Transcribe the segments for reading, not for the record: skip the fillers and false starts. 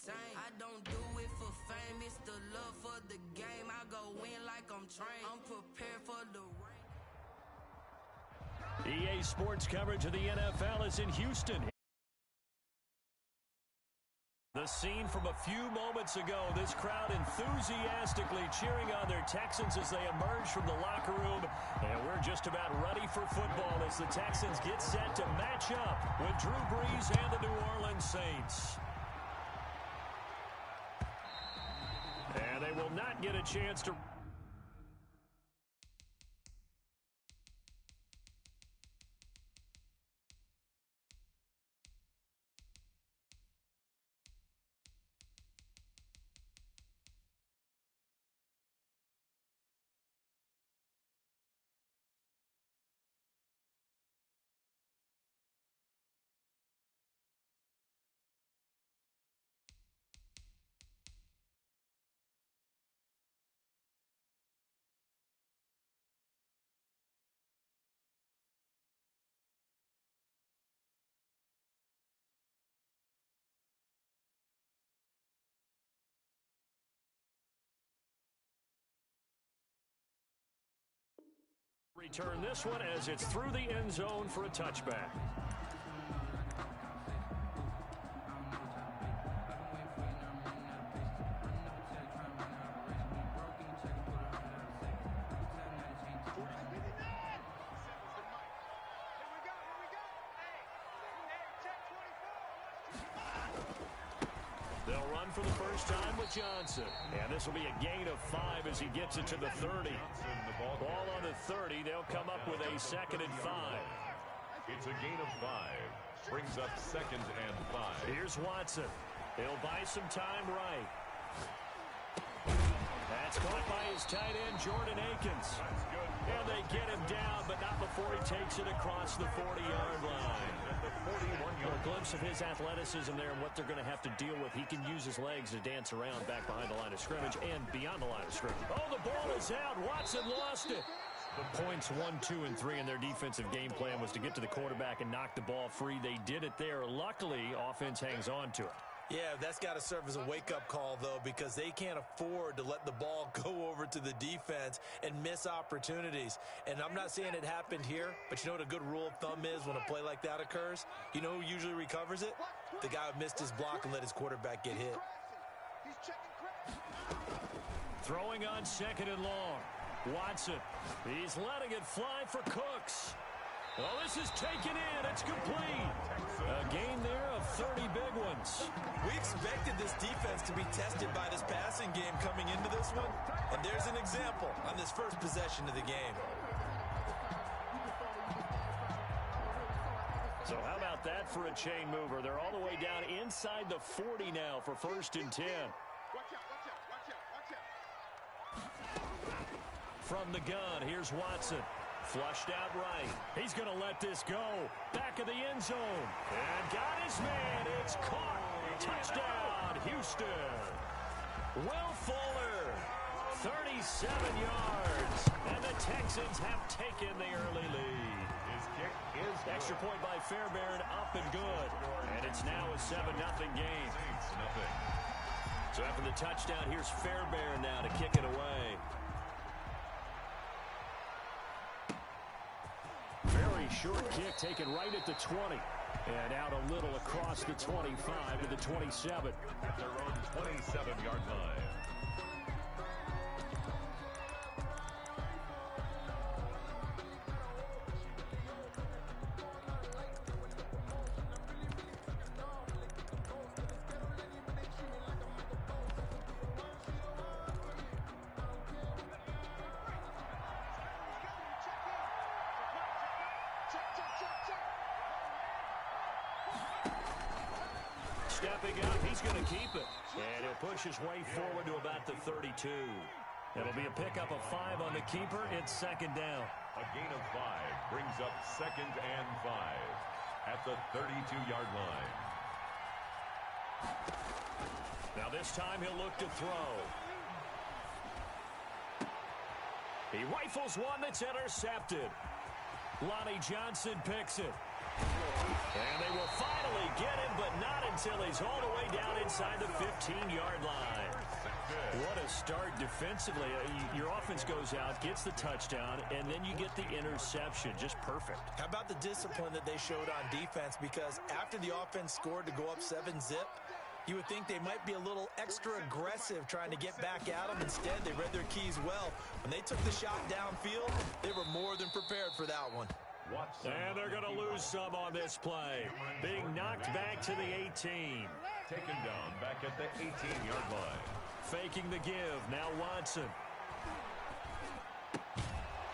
insane. I don't do it for fame, it's the love for the game. I go in like I'm trained. I'm prepared for the rain. EA Sports coverage of the NFL is in Houston. The scene from a few moments ago, this crowd enthusiastically cheering on their Texans as they emerge from the locker room. And we're just about ready for football as the Texans get set to match up with Drew Brees and the New Orleans Saints. And they will not get a chance to... Return this one as it's through the end zone for a touchback. They'll run for the first time with Johnson. And this will be a gain of 5 as he gets it to the 30. Ball on the 30. They'll come up with a 2nd and 5. It's a gain of 5. Brings up 2nd and 5. Here's Watson. He'll buy some time right. That's caught by his tight end, Jordan Akins. That's good. And they get him down, but not before he takes it across the 40-yard line. A glimpse of his athleticism there and what they're going to have to deal with. He can use his legs to dance around back behind the line of scrimmage and beyond the line of scrimmage. Oh, the ball is out. Watson lost it. The points 1, 2, and 3 in their defensive game plan was to get to the quarterback and knock the ball free. They did it there. Luckily, offense hangs on to it. Yeah, that's got to serve as a wake-up call, though, because they can't afford to let the ball go over to the defense and miss opportunities. And I'm not saying it happened here, but you know what a good rule of thumb is when a play like that occurs? You know who usually recovers it? The guy who missed his block and let his quarterback get hit. Throwing on 2nd and long. Watson, he's letting it fly for Cooks. Well, this is taken in. It's complete. A gain there of 30 big ones. We expected this defense to be tested by this passing game coming into this one. And there's an example on this first possession of the game. So how about that for a chain mover? They're all the way down inside the 40 now for 1st and 10. From the gun, here's Watson. Flushed out right. He's going to let this go. Back of the end zone. And got his man. It's caught. Touchdown, Houston. Will Fuller, 37 yards. And the Texans have taken the early lead. His kick is good. Extra point by Fairbairn, up and good. And it's now a 7-0 game. So after the touchdown, here's Fairbairn now to kick it away. Very short kick taken right at the 20. And out a little across the 25 to the 27. At their own 27-yard line. Stepping up, he's going to keep it. And he'll push his way forward to about the 32. It'll be a pickup of 5 on the keeper. It's 2nd down. A gain of 5 brings up 2nd and 5 at the 32-yard line. Now this time he'll look to throw. He rifles one that's intercepted. Lonnie Johnson picks it. And they will finally get him, but not in Sillies all the way down inside the 15-yard line. What a start defensively. Your offense goes out, gets the touchdown, and then you get the interception. Just perfect. How about the discipline that they showed on defense? Because after the offense scored to go up 7-zip, you would think they might be a little extra aggressive trying to get back at them. Instead, they read their keys well. When they took the shot downfield, they were more than prepared for that one. And they're going to lose some on this play. Being knocked back to the 18. Taken down back at the 18-yard line. Faking the give. Now Watson.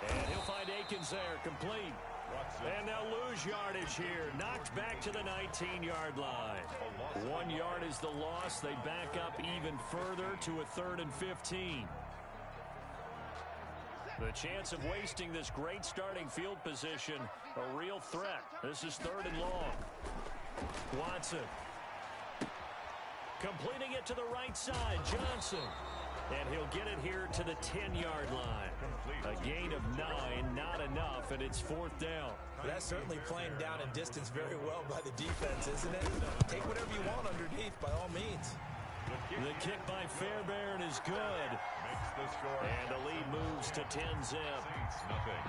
And he'll find Akins there. Complete. And they'll lose yardage here. Knocked back to the 19-yard line. 1 yard is the loss. They back up even further to a 3rd and 15. The chance of wasting this great starting field position, a real threat. This is 3rd and long. Watson. Completing it to the right side, Johnson. And he'll get it here to the 10-yard line. A gain of 9, not enough, and it's 4th down. That's certainly playing down in distance very well by the defense, isn't it? Take whatever you want underneath, by all means. The kick by Fairbairn is good. And the lead moves to 10-zip.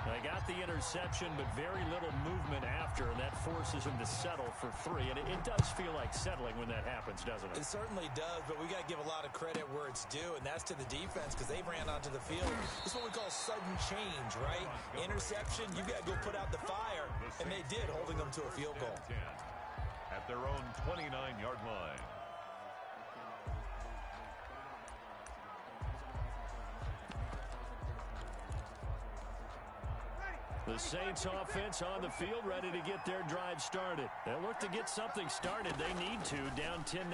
They got the interception, but very little movement after, and that forces them to settle for 3. And it does feel like settling when that happens, doesn't it? It certainly does, but we got to give a lot of credit where it's due, and that's to the defense because they ran onto the field. This is what we call sudden change, right? Interception, you got to go put out the fire, and they did, holding them to a field goal. At their own 29-yard line. The Saints offense on the field, ready to get their drive started. They'll look to get something started. They need to, down 10-0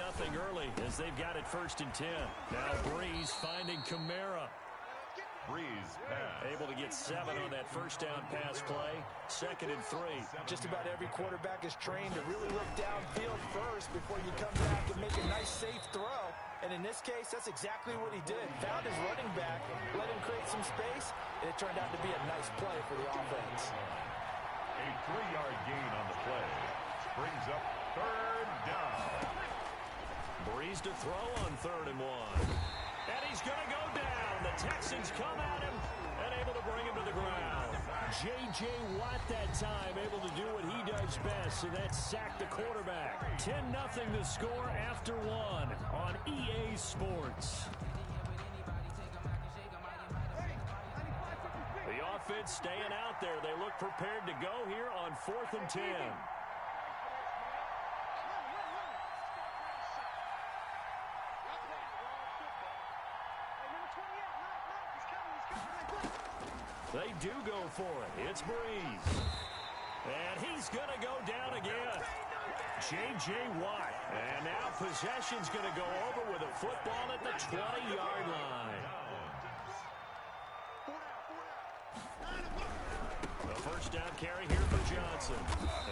early as they've got it 1st and 10. Now Breeze finding Kamara. Breeze pass. Able to get 7 on that first down pass play. 2nd and 3. Just about every quarterback is trained to really look downfield first before you come back and make a nice, safe throw. And in this case, that's exactly what he did. Found his running back, let him create some space, and it turned out to be a nice play for the offense. A 3-yard gain on the play. Brings up 3rd down. Breeze to throw on 3rd and 1. And he's going to go down. The Texans come at him and able to bring him to the ground. J.J. Watt that time able to do what he does best, and that's sack the quarterback. 10-0 the score after 1 on EA Sports. The offense staying out there. They look prepared to go here on 4th and 10. They do go for it. It's Breeze. And he's going to go down again. J.J. Watt. And now possession's going to go over with a football at the 20-yard line. The first down carry here for Johnson.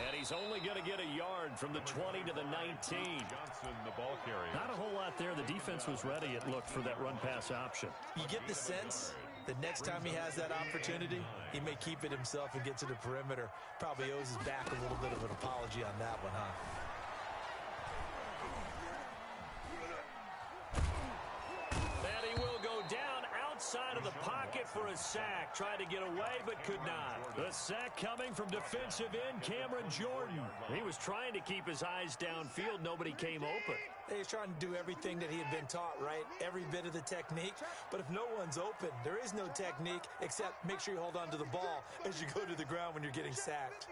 And he's only going to get a yard from the 20 to the 19. Johnson, the ball carrier. Not a whole lot there. The defense was ready, it looked, for that run-pass option. You get the sense the next time he has that opportunity, he may keep it himself and get to the perimeter. Probably owes his back a little bit of an apology on that one, huh? And he will go down outside of the pocket for a sack. Tried to get away, but could not. The sack coming from defensive end Cameron Jordan. He was trying to keep his eyes downfield. Nobody came open. He was trying to do everything that he had been taught, right? Every bit of the technique. But if no one's open, there is no technique except make sure you hold on to the ball as you go to the ground when you're getting sacked.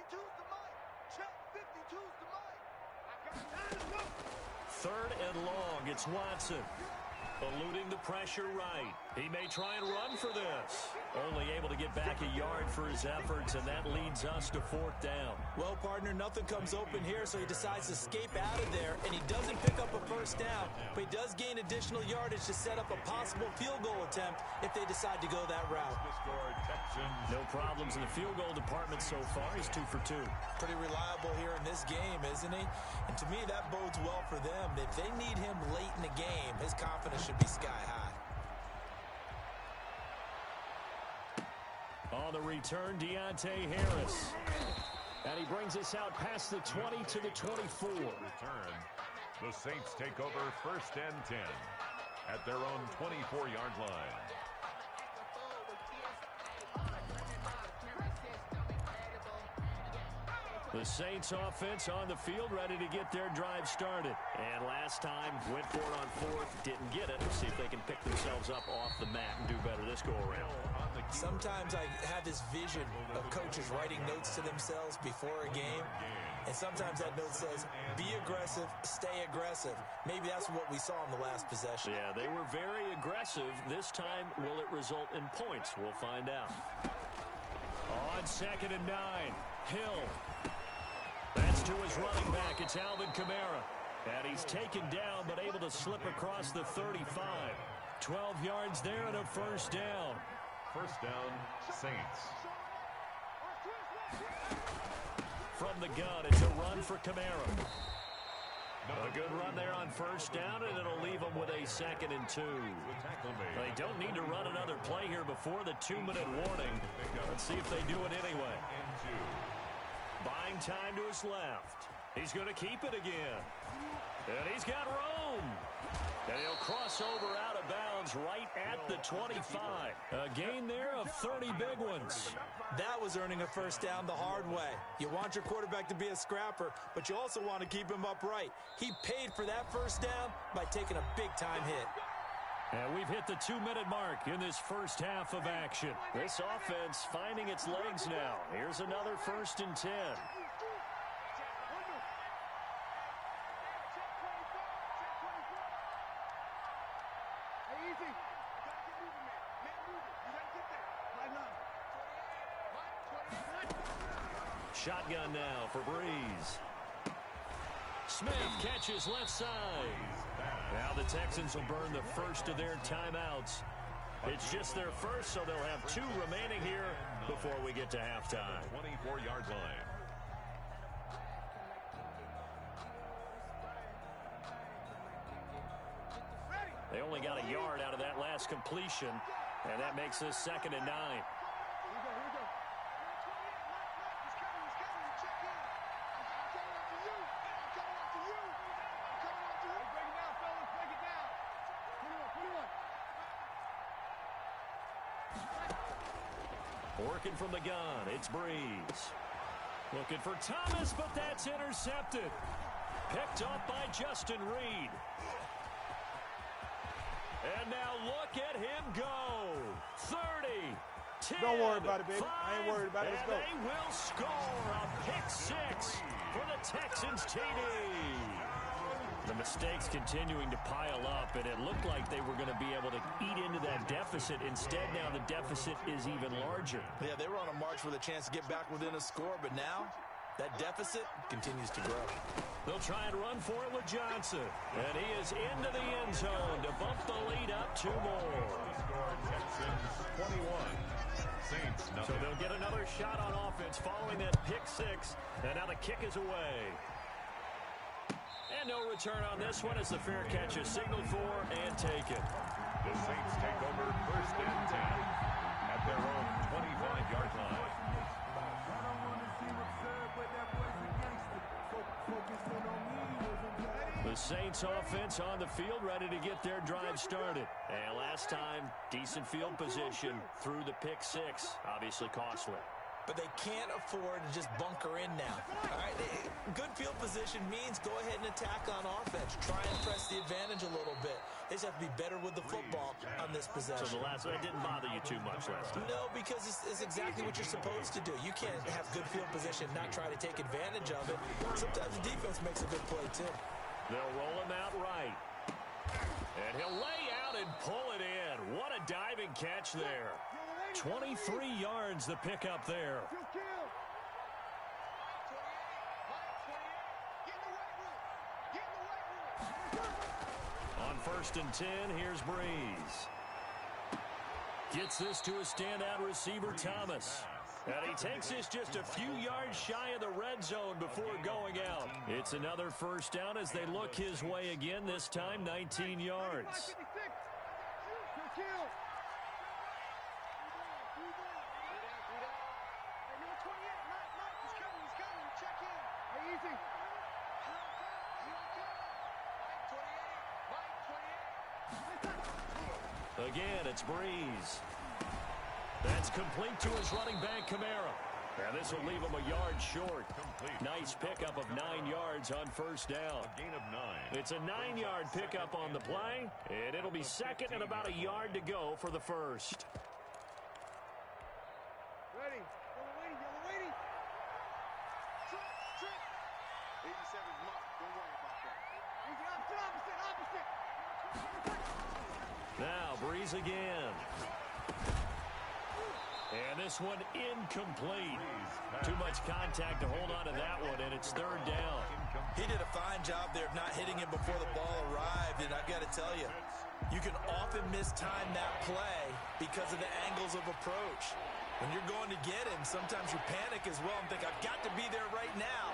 3rd and long. It's Watson. Eluding the pressure right. He may try and run for this. Only able to get back a yard for his efforts, and that leads us to 4th down. Well, partner, nothing comes open here, so he decides to escape out of there, and he doesn't pick up a first down, but he does gain additional yardage to set up a possible field goal attempt if they decide to go that route. No problems in the field goal department so far. He's 2 for 2. Pretty reliable here in this game, isn't he? And to me, that bodes well for them. If they need him late in the game, his confidence should be sky high. On the return, Deontay Harris. And he brings us out past the 20 to the 24. Return. The Saints take over 1st and 10 at their own 24-yard line. The Saints offense on the field, ready to get their drive started. And last time, went for it on 4th, didn't get it. See if they can pick themselves up off the mat and do better this go-around. Sometimes I have this vision of coaches writing notes to themselves before a game. And sometimes that note says, be aggressive, stay aggressive. Maybe that's what we saw in the last possession. Yeah, they were very aggressive. This time, will it result in points? We'll find out. On 2nd and 9, Hill. That's to his running back. It's Alvin Kamara. And he's taken down, but able to slip across the 35. 12 yards there and a 1st down. 1st down, Saints. From the gun, it's a run for Kamara. A good run there on 1st down, and it'll leave them with a 2nd and 2. They don't need to run another play here before the 2-minute warning. Let's see if they do it anyway. Buying time to his left. He's going to keep it again. And he's got room. And he'll cross over out of bounds right at the 25. A gain there of 30 big ones. That was earning a 1st down the hard way. You want your quarterback to be a scrapper, but you also want to keep him upright. He paid for that 1st down by taking a big-time hit. And we've hit the 2-minute mark in this first half of action. This offense finding its legs now. Here's another 1st and 10. Shotgun now for Breeze. Smith catches left side. Now the Texans will burn the first of their timeouts. It's just their first, so they'll have 2 remaining here before we get to halftime. 24-yard line. They only got a yard out of that last completion, and that makes this 2nd and 9. Working from the gun, it's Breeze. Looking for Thomas, but that's intercepted. Picked off by Justin Reed. And now look at him go. 30, 10, Don't worry about it, baby. 5, I ain't worried about it. Let's and go. they will score a pick 6 for the Texans TD. The mistakes continuing to pile up, and it looked like they were going to be able to eat into that deficit. Instead, now the deficit is even larger. Yeah, they were on a march with a chance to get back within a score, but now that deficit continues to grow. They'll try and run for it with Johnson. And he is into the end zone to bump the lead up 2 more. Texans 21. Saints nothing. So they'll get another shot on offense following that pick 6. And now the kick is away. And no return on this one as the fair catch is signaled for and taken. The Saints take over 1st and 10 at their own 25-yard line. The Saints offense on the field ready to get their drive started. And last time, decent field position through the pick 6. Obviously costly. But they can't afford to just bunker in now. All right, good field position means go ahead and attack on offense. Try and press the advantage a little bit. They just have to be better with the football on this possession. So the last one didn't bother you too much last time? No, because it's exactly what you're supposed to do. You can't have good field position and not try to take advantage of it. Sometimes the defense makes a good play, too. They'll roll him out right. And he'll lay out and pull it in. What a diving catch there. 23 yards the pickup there. On 1st and 10, here's Breeze. Gets this to a standout receiver, Thomas. And he takes this just a few yards shy of the red zone before going out. It's another 1st down as they look his way again, this time 19 yards. Again, it's Breeze. That's complete to his running back, Kamara. And this will leave him a yard short. Nice pickup of 9 yards on first down. A gain of 9. It's a 9-yard pickup on the play, and it'll be second and about a yard to go for the first. Ready. Yellow waiting. Trick. 87's mark. Don't worry about that. Opposite. Now, Breeze again. And this one incomplete. Too much contact to hold on to that one, and it's third down. He did a fine job there of not hitting him before the ball arrived, and I've got to tell you, you can often mistime that play because of the angles of approach. When you're going to get him, sometimes you panic as well and think, I've got to be there right now.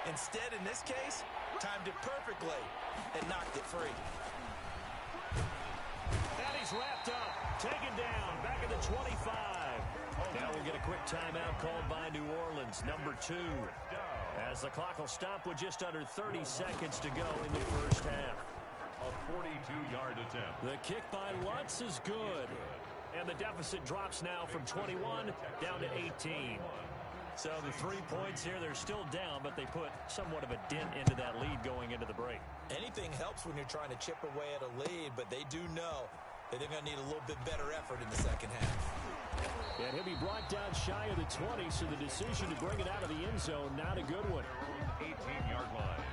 Instead, in this case, timed it perfectly and knocked it free. And he's wrapped up, taken down, back at the 25. Now we'll get a quick timeout called by New Orleans, number 2. As the clock will stop with just under 30 seconds to go in the first half. A 42-yard attempt. The kick by Lutz is good. And the deficit drops now from 21 down to 18. So the 3 points here, they're still down, but they put somewhat of a dent into that lead going into the break. Anything helps when you're trying to chip away at a lead, but they do know that they're going to need a little bit better effort in the second half. And he'll be brought down shy of the 20, so the decision to bring it out of the end zone, not a good one. 18-yard line.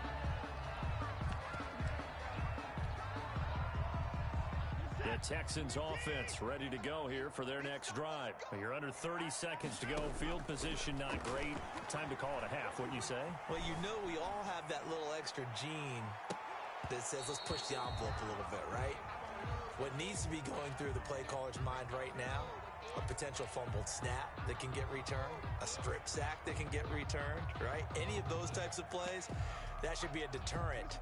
The Texans offense ready to go here for their next drive. You're under 30 seconds to go. Field position not great. Time to call it a half, wouldn't you say? Well, you know we all have that little extra gene that says let's push the envelope a little bit, right? What needs to be going through the play caller's mind right now, a potential fumbled snap that can get returned, a strip sack that can get returned, right? Any of those types of plays, that should be a deterrent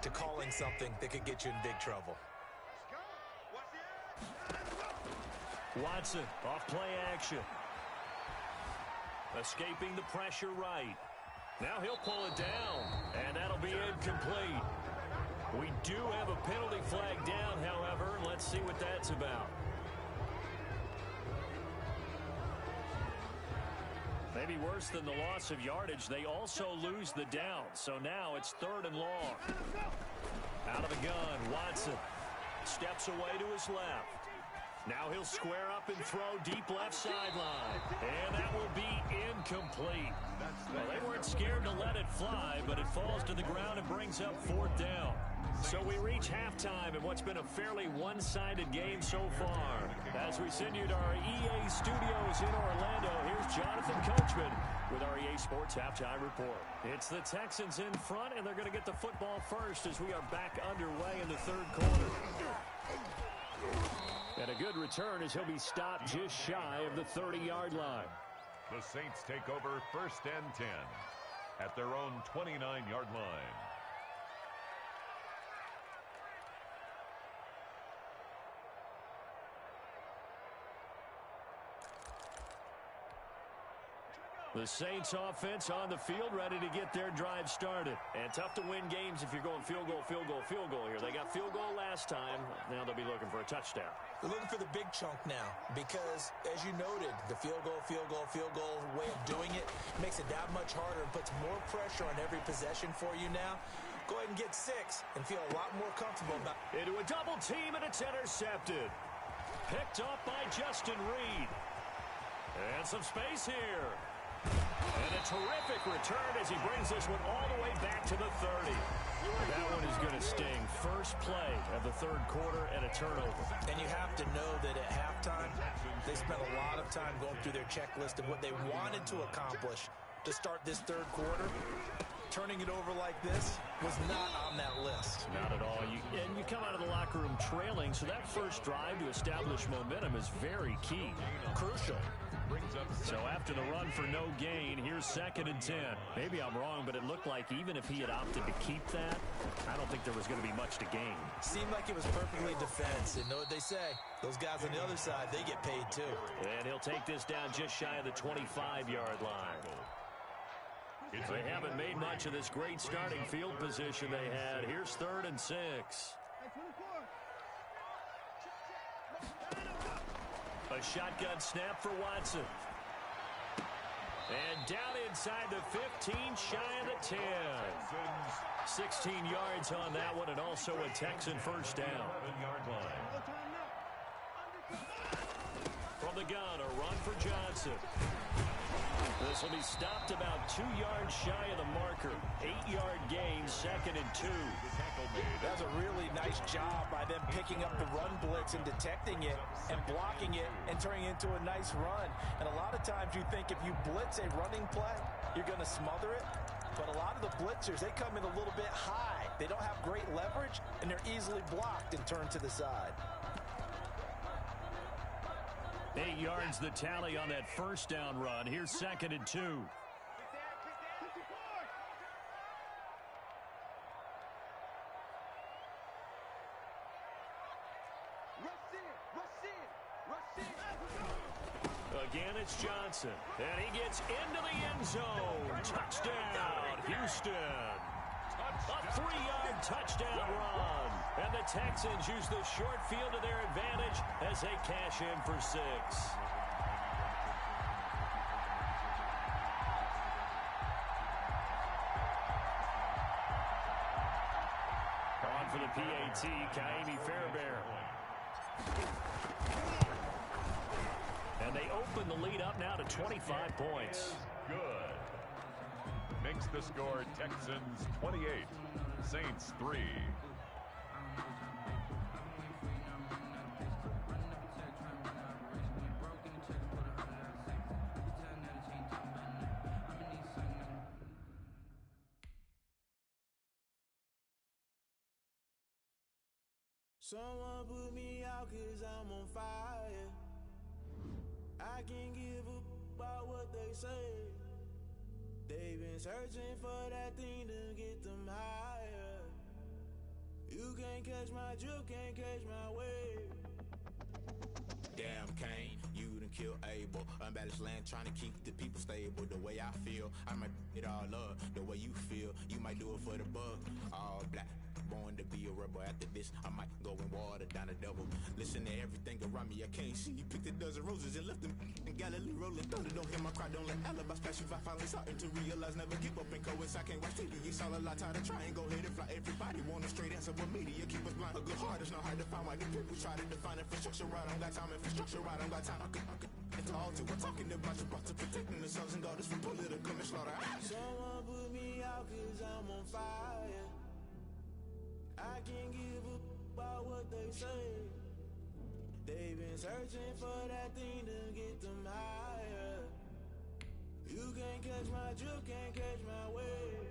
to calling something that could get you in big trouble. Watson off play action. Escaping the pressure right. Now he'll pull it down, and that'll be incomplete. We do have a penalty flag down, however. Let's see what that's about. Maybe worse than the loss of yardage, they also lose the down. So now it's third and long. Out of the gun, Watson steps away to his left. Now he'll square up and throw deep left sideline. And that will be incomplete. Well, they weren't scared to let it fly, but it falls to the ground and brings up fourth down. So we reach halftime in what's been a fairly one-sided game so far. As we send you to our EA studios in Orlando, here's Jonathan Coachman with our EA Sports Halftime Report. It's the Texans in front, and they're going to get the football first as we are back underway in the third quarter. And a good return as he'll be stopped just shy of the 30-yard line. The Saints take over 1st and 10 at their own 29-yard line. The Saints offense on the field ready to get their drive started. And tough to win games if you're going field goal here. They got field goal last time. Now they'll be looking for a touchdown. They're looking for the big chunk now because, as you noted, the field goal way of doing it makes it that much harder and puts more pressure on every possession for you now. Go ahead and get 6 and feel a lot more comfortable about it. Into a double team, and it's intercepted. Picked up by Justin Reed. And some space here. And a terrific return as he brings this one all the way back to the 30. That one is going to sting. First play of the third quarter and a turnover. And you have to know that at halftime, they spent a lot of time going through their checklist of what they wanted to accomplish to start this third quarter. Turning it over like this was not on that list. Not at all. And you come out of the locker room trailing, so that first drive to establish momentum is very key. Crucial. So after the run for no gain, here's 2nd and 10. Maybe I'm wrong, but it looked like even if he had opted to keep that, I don't think there was going to be much to gain. Seemed like it was perfectly defense. And know what they say? Those guys on the other side, they get paid too. And he'll take this down just shy of the 25-yard line. They haven't made much of this great starting field position they had. Here's 3rd and 6. A shotgun snap for Watson. And down inside the 15, shy of the 10. 16 yards on that one, and also a Texan first down. 11-yard line. From the gun, a run for Johnson. This will be stopped about 2 yards shy of the marker. 8-yard gain, 2nd and 2. That's a really nice job by them picking up the run blitz and detecting it and blocking it and turning it into a nice run. And a lot of times you think if you blitz a running play, you're going to smother it. But a lot of the blitzers, they come in a little bit high. They don't have great leverage, and they're easily blocked and turned to the side. 8 yards the tally on that first down run. Here's 2nd and 2. Again, it's Johnson. And he gets into the end zone. Touchdown, Houston. A 3-yard touchdown run. And the Texans use the short field to their advantage as they cash in for 6. On for the PAT, Kaimi Fairbairn. And they open the lead up now to 25 points. Good. Makes the score Texans 28, Saints 3. Someone put me out 'cause I'm on fire. I can't give up about what they say. They've been searching for that thing to get them higher. You can't catch my drift, can't catch my wave. Damn, Kane, you done killed Abel. Unbalanced land, trying to keep the people stable. The way I feel, I might it all up. The way you feel, you might do it for the bug. All black, born to be a rebel. After this, I might go and water down the devil. Listen to everything around me, I can't see. Picked a dozen roses and left them in Galilee rolling thunder. Don't hear my cry, don't let alibis pass you. I finally starting to realize, never give up and coincide. Can't watch TV, it's all a lot. Tired of trying, go ahead and fly. Everybody want a straight answer, but media keep us blind. A good heart is not hard to find. Why the people try to define infrastructure right? I don't got time, infrastructure right, I don't got time. I could into all to we're talking about you, about to protecting the sons and daughters from political slaughter. Someone put me out 'cause I'm on fire. I can't give up about what they say. They've been searching for that thing to get them higher. You can't catch my drift, can't catch my wave.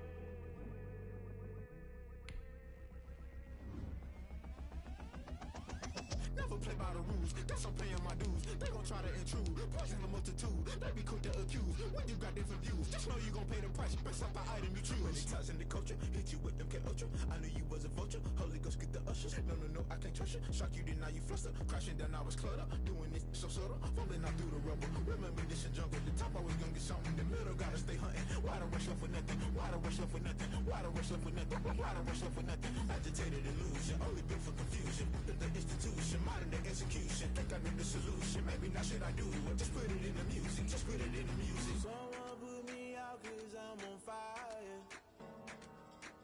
Never play by the rules, that's I'm paying my dues. They gon' try to intrude, poison the multitude. They be quick to accuse, when you got different views. Just know you gon' pay the price, based off the item you choose. Many ties in the culture, hit you with them K-Ultra. I knew you was a vulture, Holy Ghost get the ushers. No, I can't trust you. Shock you, then now you fluster. Crashing down, I was cluttered. Doing this so subtle, falling out through the rubble. Remember this in jungle, the top I was gonna get something. The middle gotta stay hunting. Why the rush left for nothing? Why the rush left for nothing? Why the rush left for nothing? Why the rush left for nothing? Agitated illusion, only built for confusion. The institution, modern day execution. Think I knew the solution. Maybe now should I do it? Just put it in the music. Just put it in the music. Someone put me out 'cause I'm on fire.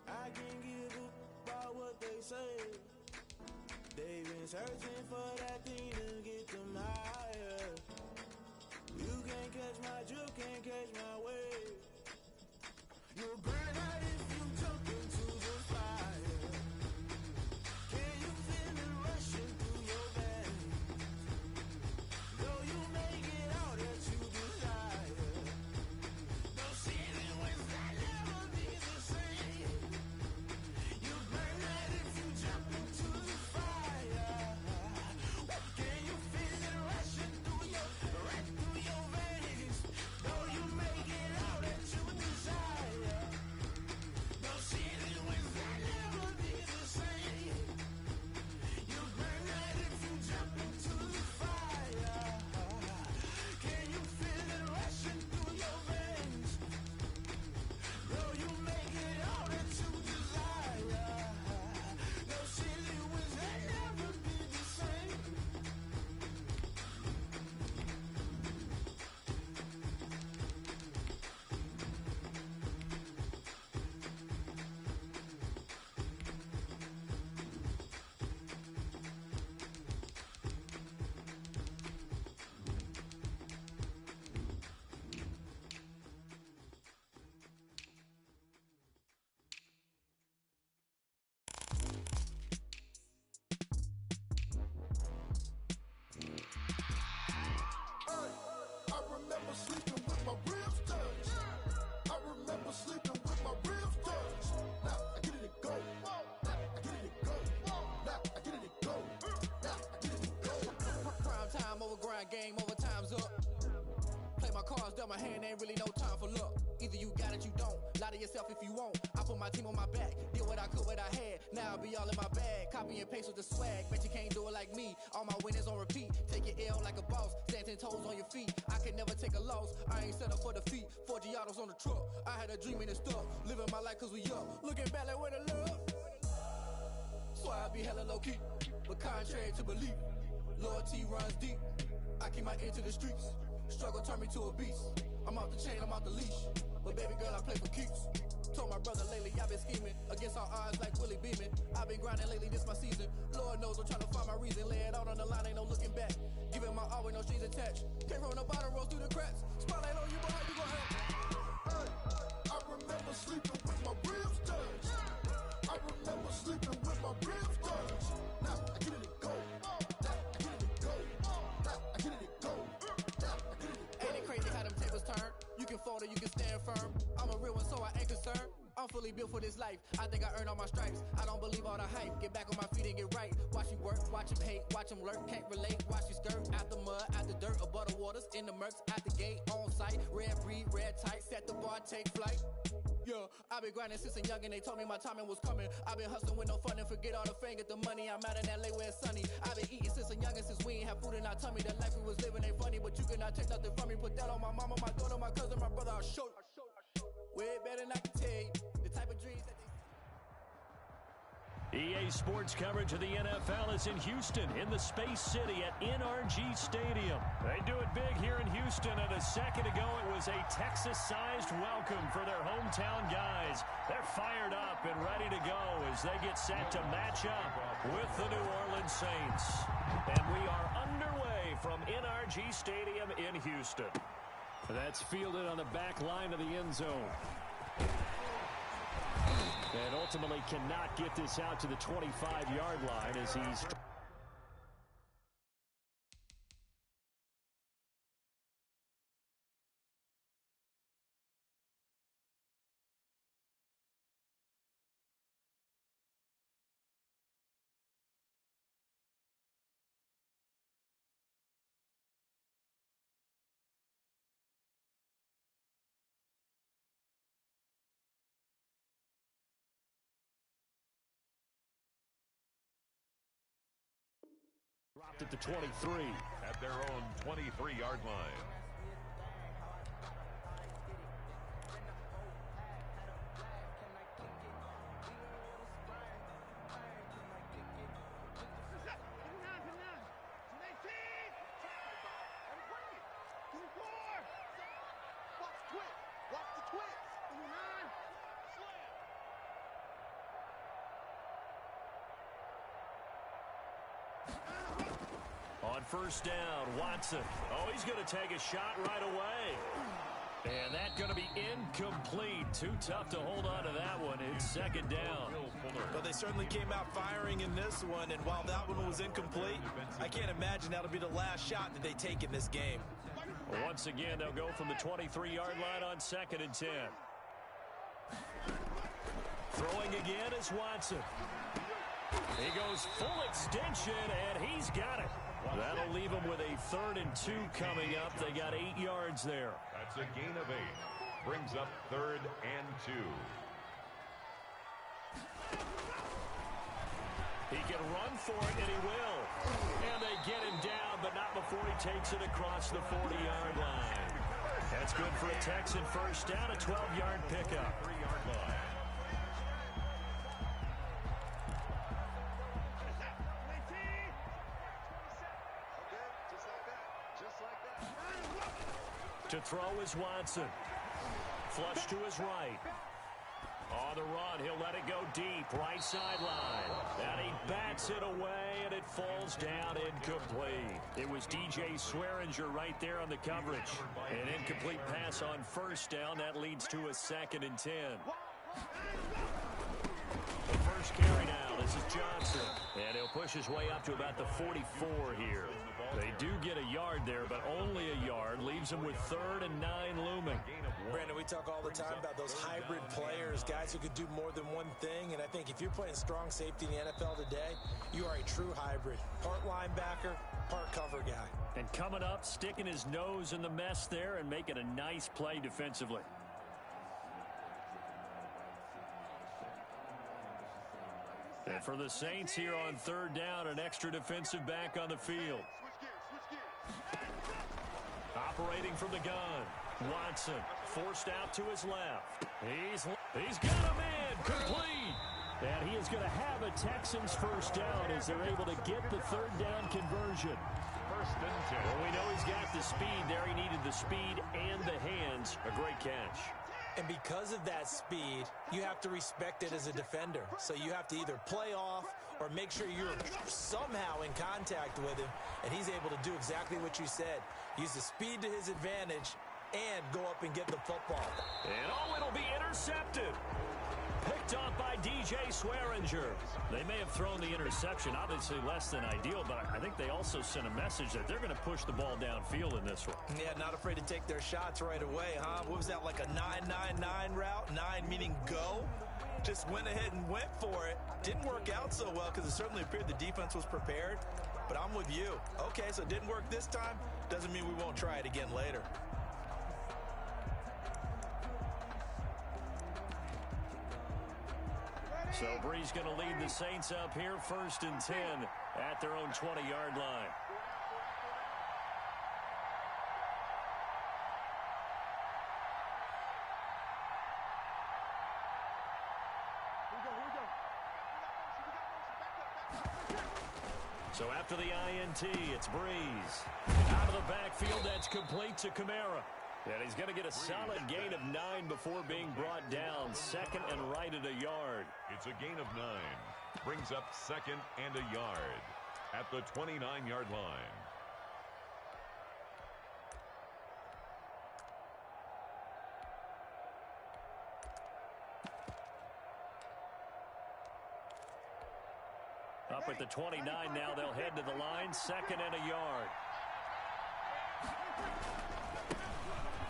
I can't give up about what they say. They've been searching for that thing to get them higher. You can't catch my drift, can't catch my wave. You'll burn out if you jump into the fire. Can you feel it rushing through your veins? Though you make it all that you desire. No ceiling when that never be the same. You burn out if you jump into the fire. Can you feel it rushing through your veins? Though you make it all that you desire. dealt my hand, ain't really no time for luck. Either you got it, you don't. Lie to yourself if you won't. I put my team on my back, did what I could, what I had. Now I'll be all in my bag. Copy and paste with the swag. Bet you can't do it like me. All my winners on repeat. Take your L like a boss. Stand 10 toes on your feet. I can never take a loss. I ain't set up for defeat. 4 Giottos on the truck. I had a dream and it stuck. Living my life cause we up. Looking back like where the love. So I be hella low key. But contrary to belief, loyalty runs deep. I keep my ear to the streets. Struggle turned me to a beast. I'm off the chain, I'm off the leash. But baby girl, I play for keeps. Told my brother lately, I've been scheming. Against all odds like Willie Beeman. I've been grinding lately, this my season. Lord knows I'm trying to find my reason. Lay it out on the line, ain't no looking back. Giving my all with no strings attached. Came from the bottom, rose through the cracks. Spotlight on you, but how you gon' help? Hey, I remember sleeping with my ribs touched. I remember sleeping with my ribs touched. Now I get it go. Now I get it go. Now I get it go. Now I get it go. Ain't it crazy how them tables turn? You can fold or you can stand firm. I'm a real one, so I ain't concerned. I'm fully built for this life. I think I earned all my stripes. I don't believe all the hype. Get back on my feet and get right. Watch you work, watch him hate, watch him lurk. Can't relate, watch you skirt. Out the mud, out the dirt, above the waters, in the murks, out the gate, on site. Red breed, red tight, set the bar, take flight. Yeah, I've been grinding since a youngin'. They told me my timing was coming. I've been hustling with no fun and forget all the fame, get the money. I'm out in LA where it's sunny. I've been eating since a youngin', since we ain't have food in our tummy. The life we was living ain't funny, but you cannot take nothing from me. Put that on my mama, my daughter, my cousin, my brother. I'll show you. Way better than I can tell you. The type of dreams that EA Sports coverage of the NFL is in Houston, in the Space City at NRG Stadium. They do it big here in Houston, and a second ago it was a Texas-sized welcome for their hometown guys. They're fired up and ready to go as they get set to match up with the New Orleans Saints. And we are underway from NRG Stadium in Houston. That's fielded on the back line of the end zone. And ultimately cannot get this out to the 25-yard line as he's... dropped at the 23. At their own 23-yard line. On first down, Watson. Oh, he's going to take a shot right away. And that's going to be incomplete. Too tough to hold on to that one. It's second down. But they certainly came out firing in this one, and while that one was incomplete, I can't imagine that'll be the last shot that they take in this game. Once again, they'll go from the 23-yard line on 2nd and 10. Throwing again is Watson. He goes full extension, and he's got it. That'll leave them with a 3rd and 2 coming up. They got 8 yards there. That's a gain of 8. Brings up 3rd and 2. He can run for it, and he will. And they get him down, but not before he takes it across the 40-yard line. That's good for a Texan first down, a 12-yard pickup. 3-yard line. To throw is Watson. Flush to his right. On the run, he'll let it go deep, right sideline. And he bats it away, and it falls down incomplete. It was DJ Swearinger right there on the coverage. An incomplete pass on first down. That leads to a 2nd and 10. The first carry now. This is Johnson. And he'll push push his way up to about the 44 here. They do get a yard there, but only a yard. Leaves them with 3rd and 9 looming. Brandon, we talk all the time about those hybrid players, guys who could do more than one thing. And I think if you're playing strong safety in the NFL today, you are a true hybrid. Part linebacker, part cover guy. And coming up, sticking his nose in the mess there and making a nice play defensively. And for the Saints here on 3rd down, an extra defensive back on the field. Operating from the gun. Watson forced out to his left. He's got him in. Complete. And he is going to have a Texans first down as they're able to get the 3rd down conversion. 1st and 10. Well, we know he's got the speed there. He needed the speed and the hands. A great catch. And because of that speed, you have to respect it as a defender. So you have to either play off or make sure you're somehow in contact with him. And he's able to do exactly what you said. Use the speed to his advantage and go up and get the football. And it'll be intercepted. Picked off by DJ Swearinger. They may have thrown the interception, obviously less than ideal, but I think they also sent a message that they're going to push the ball downfield in this one. Yeah, not afraid to take their shots right away, huh? What was that, like a 9-9-9 route? 9 meaning go? Just went ahead and went for it. Didn't work out so well because it certainly appeared the defense was prepared, but I'm with you. Okay, so it didn't work this time. Doesn't mean we won't try it again later. So Bree's going to lead the Saints up here, 1st and 10 at their own 20-yard line. So after the INT, it's Breeze. Out of the backfield, that's complete to Kamara. And he's going to get a solid gain of 9 before being brought down. 2nd and right at a yard. It's a gain of 9. Brings up 2nd and a yard at the 29-yard line. Up at the 29 now, they'll head to the line. 2nd and a yard.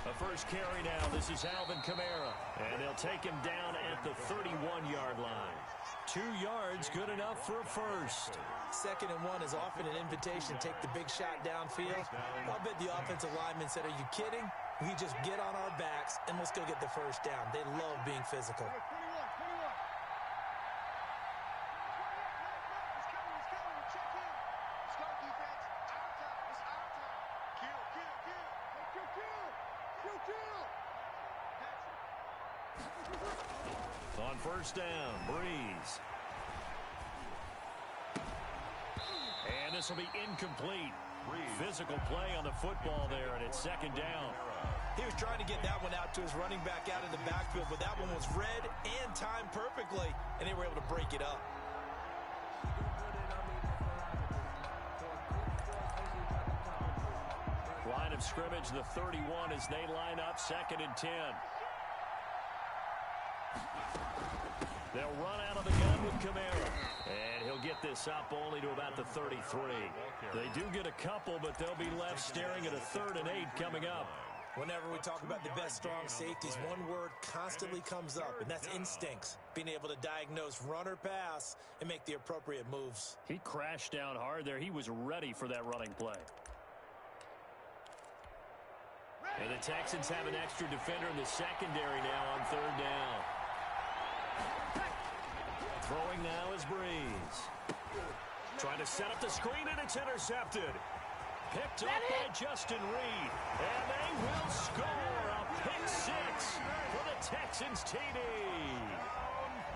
The first carry now. This is Alvin Kamara. And they'll take him down at the 31-yard line. 2 yards, good enough for a first. 2nd and 1 is often an invitation to take the big shot downfield. I'll bet the offensive lineman said, are you kidding? We just get on our backs and let's go get the first down. They love being physical. On 1st down, Breeze. And this will be incomplete. Physical play on the football there, and it's 2nd down. He was trying to get that one out to his running back out of the backfield, but that one was read and timed perfectly, and they were able to break it up. Line of scrimmage, the 31 as they line up, 2nd and 10. They'll run out of the gun with Kamara. And he'll get this up only to about the 33. They do get a couple, but they'll be left staring at a 3rd and 8 coming up. Whenever we talk about the best strong safeties, one word constantly comes up, and that's instincts. Being able to diagnose run or pass and make the appropriate moves. He crashed down hard there. He was ready for that running play. And the Texans have an extra defender in the secondary now on 3rd down. Throwing now is Breeze. Trying to set up the screen, and it's intercepted. Picked up by Justin Reed. And they will score a pick 6 for the Texans TD.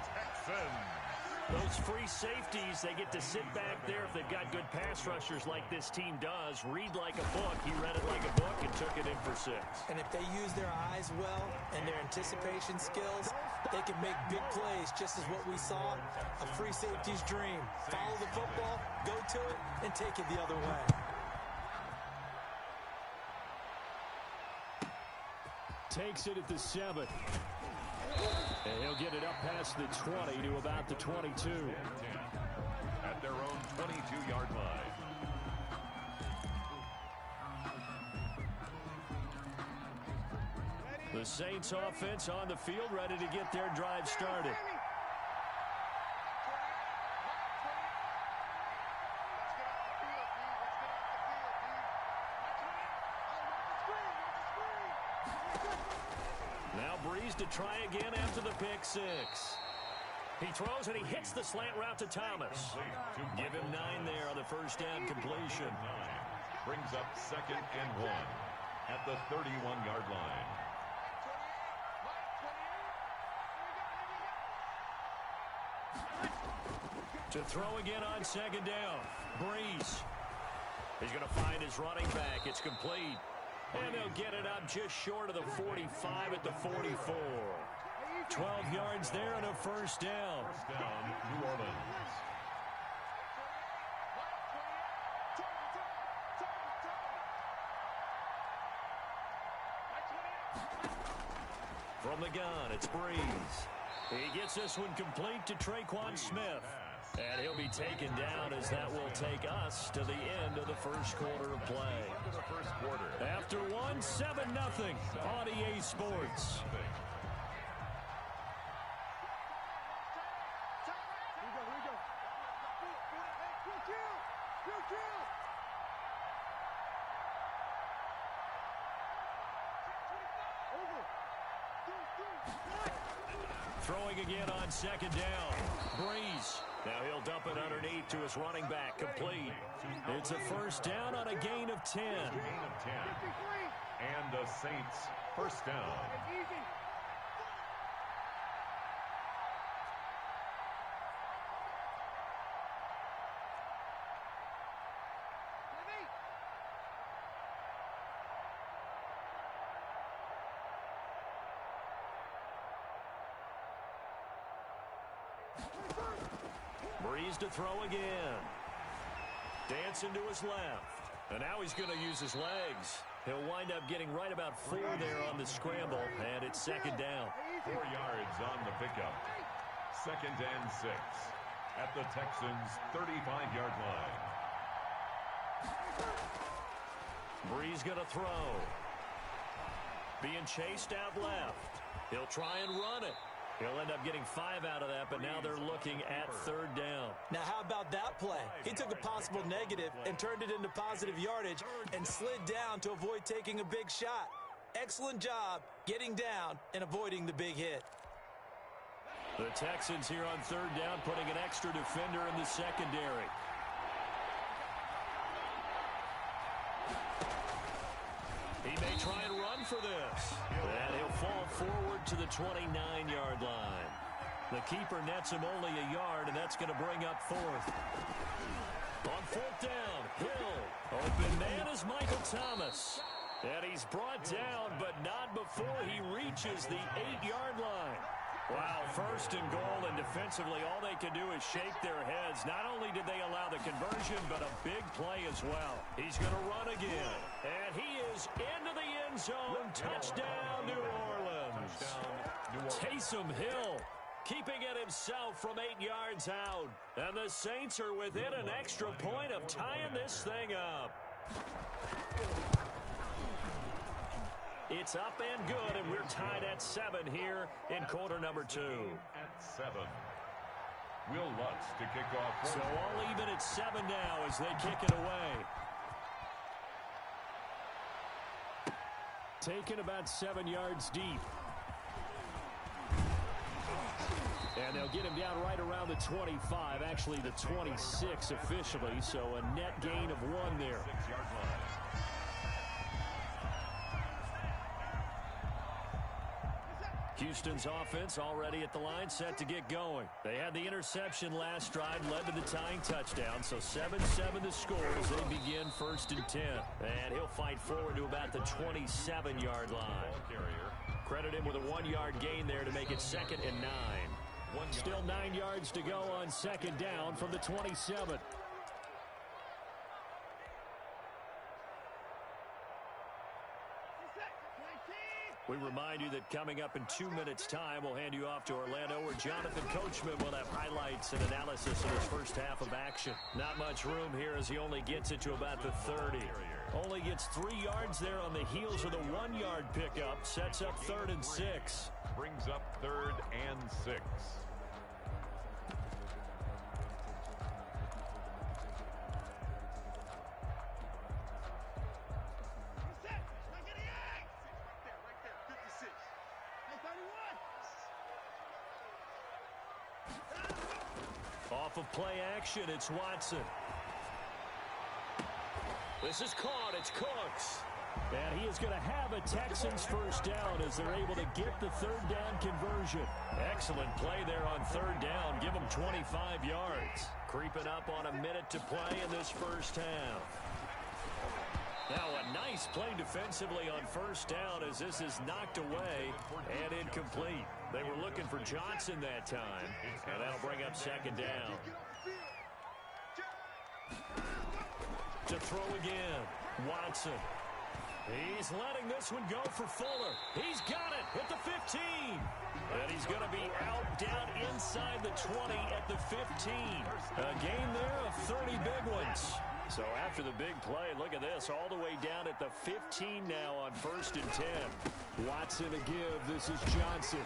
Texans. Those free safeties, they get to sit back there if they've got good pass rushers like this team does. Read like a book. He read it like a book and took it in for 6. And if they use their eyes well and their anticipation skills, they can make big plays, just as what we saw. A free safety's dream. Follow the football, go to it, and take it the other way. Takes it at the 7. And he'll get it up past the 20 to about the 22. At their own 28-yard The Saints offense on the field, ready to get their drive started. Now Breeze to try again after the pick six. He throws and he hits the slant route to Thomas. Give him 9 there on the first down completion. Brings up 2nd and 1 at the 31-yard line. To throw again on 2nd down. Breeze. He's going to find his running back. It's complete. And they'll get it up just short of the 45 at the 44. 12 yards there and a first down. First down, New Orleans. From the gun, it's Breeze. He gets this one complete to Traquan Smith. And he'll be taken down as that will take us to the end of the first quarter of play. After one, 7-0 on EA Sports. Throwing again on 2nd down. Breeze. Now he'll dump it underneath to his running back. Complete. It's a first down on a gain of 10. And the Saints first down. Breeze to throw again. Dancing to his left. And now he's going to use his legs. He'll wind up getting right about 4 there on the scramble. And it's 2nd down. 4 yards on the pickup. 2nd and 6 at the Texans' 35-yard line. Breeze going to throw. Being chased out left. He'll try and run it. He'll end up getting 5 out of that, but now they're looking at 3rd down. Now, how about that play? He took a possible negative and turned it into positive yardage and slid down to avoid taking a big shot. Excellent job getting down and avoiding the big hit. The Texans here on 3rd down, putting an extra defender in the secondary. He may try and run for this. And he'll fall forward to the 29-yard line. The keeper nets him only a yard, and that's going to bring up 4th. On 4th down, Hill. Open man is Michael Thomas. And he's brought down, but not before he reaches the 8-yard line. Wow, 1st and goal, and defensively all they can do is shake their heads. Not only did they allow the conversion, but a big play as well. He's going to run again, and he is into the end zone. Touchdown, New Orleans. Taysom Hill keeping it himself from 8 yards out. And the Saints are within an extra point of tying this thing up. It's up and good, and we're tied at 7 here in quarter number 2. At 7. Will Lutz to kick off. So all even at 7 now as they kick it away. Taken about 7 yards deep. And they'll get him down right around the 25, actually the 26 officially, so a net gain of 1 there. 6-yard line. Houston's offense already at the line, set to get going. They had the interception last drive, led to the tying touchdown, so 7-7 the score as they begin 1st and 10. And he'll fight forward to about the 27-yard line. Credit him with a 1-yard gain there to make it 2nd and 9. Still 9 yards to go on 2nd down from the 27. We remind you that coming up in 2 minutes' time, we'll hand you off to Orlando, where Jonathan Coachman will have highlights and analysis of his first half of action. Not much room here as he only gets it to about the 30. Only gets 3 yards there on the heels of the 1-yard pickup. Sets up 3rd and 6. Brings up 3rd and 6. Off of play action, it's Watson. This is caught. It's Cooks. And he is going to have a Texans first down as they're able to get the 3rd down conversion. Excellent play there on 3rd down. Give them 25 yards. Creeping up on a minute to play in this first half. Now a nice play defensively on 1st down as this is knocked away and incomplete. They were looking for Johnson that time, and that'll bring up 2nd down. To throw again, Watson. He's letting this one go for Fuller. He's got it at the 15. And he's going to be out down inside the 20 at the 15. A gain there of 30 big ones. So after the big play, look at this, all the way down at the 15 now on 1st and 10. Watson a give. This is Johnson.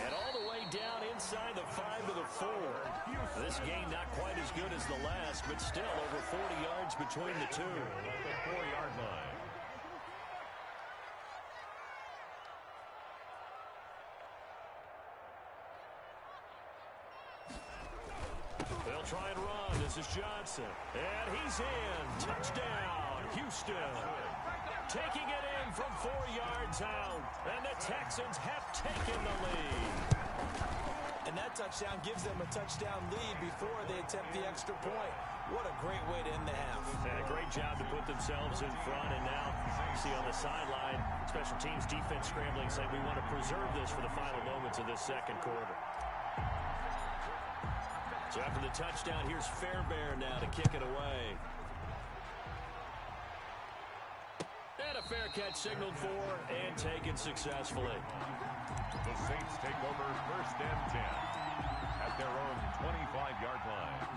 And all the way down inside the 5 to the 4. This game not quite as good as the last, but still over 40 yards between the two. At the 4-yard line. They'll try and run. This is Johnson. And he's in. Touchdown, Houston. Taking it in from 4 yards out. And the Texans have taken the lead. And that touchdown gives them a touchdown lead before they attempt the extra point. What a great way to end the half. And a great job to put themselves in front. And now you see on the sideline, special teams defense scrambling, saying we want to preserve this for the final moments of this 2nd quarter. So after the touchdown, here's Fairbairn now to kick it away. And a fair catch signaled for and taken successfully. The Saints take over 1st and 10 at their own 25-yard line.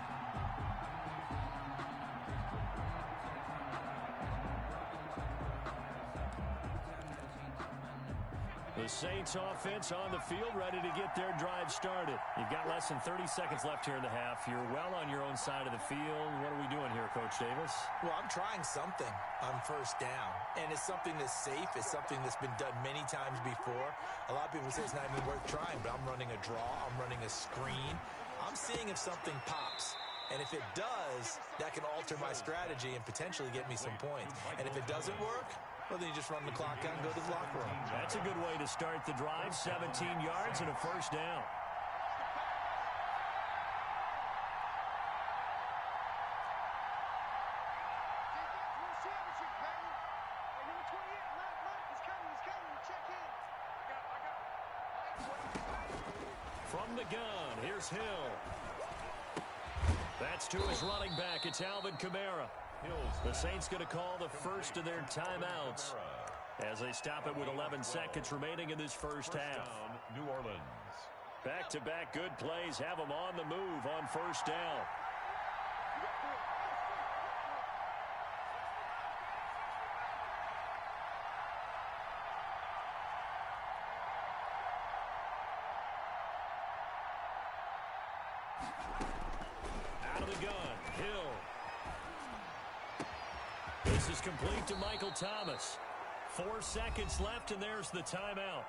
The Saints offense on the field, ready to get their drive started. You've got less than 30 seconds left here in the half. You're well on your own side of the field. What are we doing here, Coach Davis? Well, I'm trying something on 1st down, and it's something that's safe. It's something that's been done many times before. A lot of people say it's not even worth trying, but I'm running a draw. I'm running a screen. I'm seeing if something pops. And if it does, that can alter my strategy and potentially get me some points. And if it doesn't work, well, then you just run the clock out and go to the locker room. That's a good way to start the drive. 17 yards and a 1st down. From the gun, here's Hill. That's to his running back. It's Alvin Kamara. The Saints going to call the first of their timeouts as they stop it with 11 seconds remaining in this first half. New Orleans. Back-to-back good plays have them on the move on 1st down. Out of the gun, Hill. This is complete to Michael Thomas. 4 seconds left, and there's the timeout.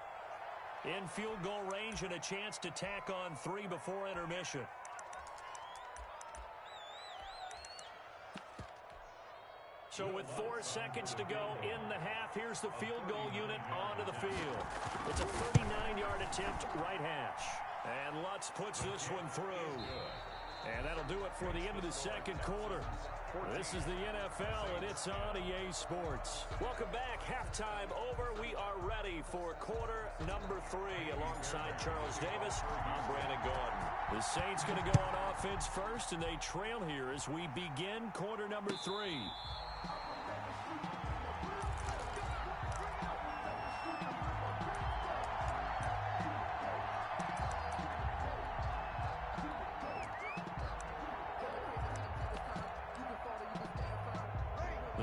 In field goal range and a chance to tack on 3 before intermission. So with 4 seconds to go in the half, here's the field goal unit onto the field. It's a 39-yard attempt, right hash. And Lutz puts this one through. And that'll do it for the end of the 2nd quarter. This is the NFL, and it's on EA Sports. Welcome back. Halftime over. We are ready for quarter number 3. Alongside Charles Davis, I'm Brandon Gordon. The Saints going to go on offense first, and they trail here as we begin quarter number 3.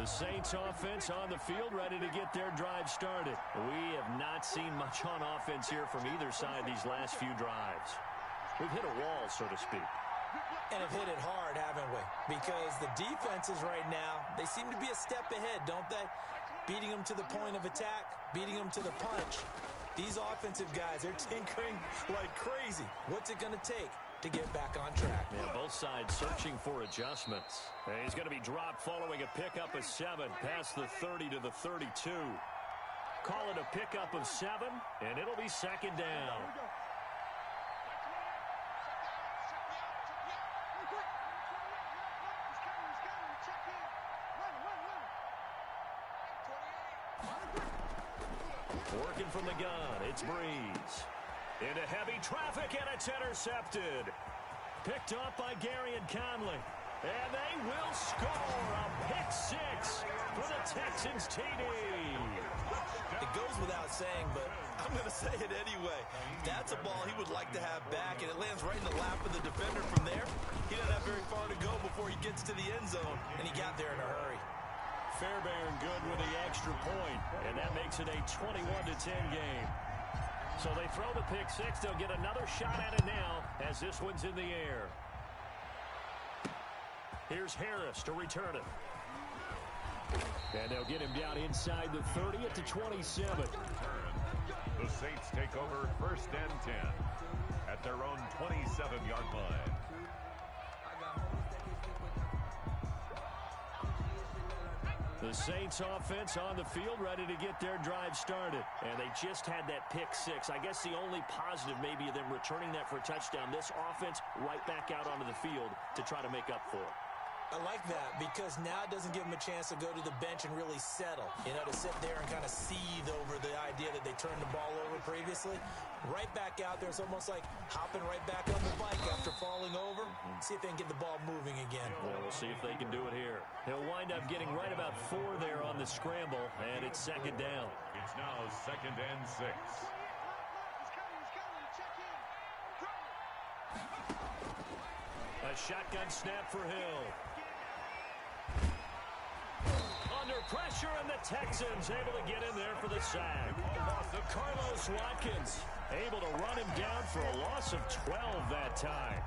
The Saints offense on the field, ready to get their drive started. We have not seen much on offense here from either side these last few drives. We've hit a wall, so to speak. And have hit it hard, haven't we? Because the defenses right now, they seem to be a step ahead, don't they? Beating them to the point of attack, beating them to the punch. These offensive guys are tinkering like crazy. What's it going to take to get back on track? Yeah, both sides searching for adjustments. And he's going to be dropped following a pickup of 7 past the 30 to the 32. Call it a pickup of 7, and it'll be second down. Working from the gun, it's Breeze. Into heavy traffic, and it's intercepted. Picked off by Gary and Conley. And they will score a pick-6 for the Texans TD. It goes without saying, but I'm going to say it anyway. That's a ball he would like to have back, and it lands right in the lap of the defender from there. He doesn't have very far to go before he gets to the end zone, and he got there in a hurry. Fairbairn good with the extra point, and that makes it a 21-10 game. So they throw the pick-6. They'll get another shot at it now as this one's in the air. Here's Harris to return it. And they'll get him down inside the 30 at the 27. The Saints take over 1st and 10 at their own 27-yard line. The Saints offense on the field ready to get their drive started. And they just had that pick-6. I guess the only positive maybe of them returning that for a touchdown. This offense right back out onto the field to try to make up for it. I like that because now it doesn't give them a chance to go to the bench and really settle. You know, to sit there and kind of seethe over the idea that they turned the ball over previously. Right back out there, it's almost like hopping right back on the bike after falling over. See if they can get the ball moving again. Well, we'll see if they can do it here. He'll wind up getting right about 4 there on the scramble, and it's second down. It's now 2nd and 6. A shotgun snap for Hill. Under pressure, and the Texans able to get in there for the sack. Carlos Watkins able to run him down for a loss of 12 that time.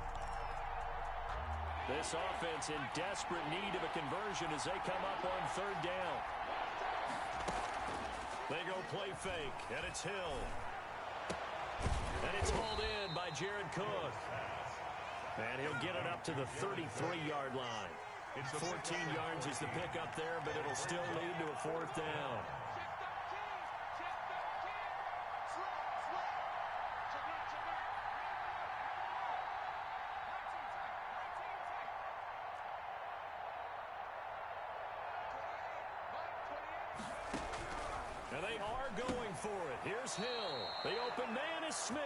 This offense in desperate need of a conversion as they come up on 3rd down. They go play fake, and it's Hill. And it's hauled in by Jared Cook. And he'll get it up to the 33-yard line. 14 yards is the pickup there, but it'll still lead to a 4th down. And they are going for it. Here's Hill. The open man is Smith.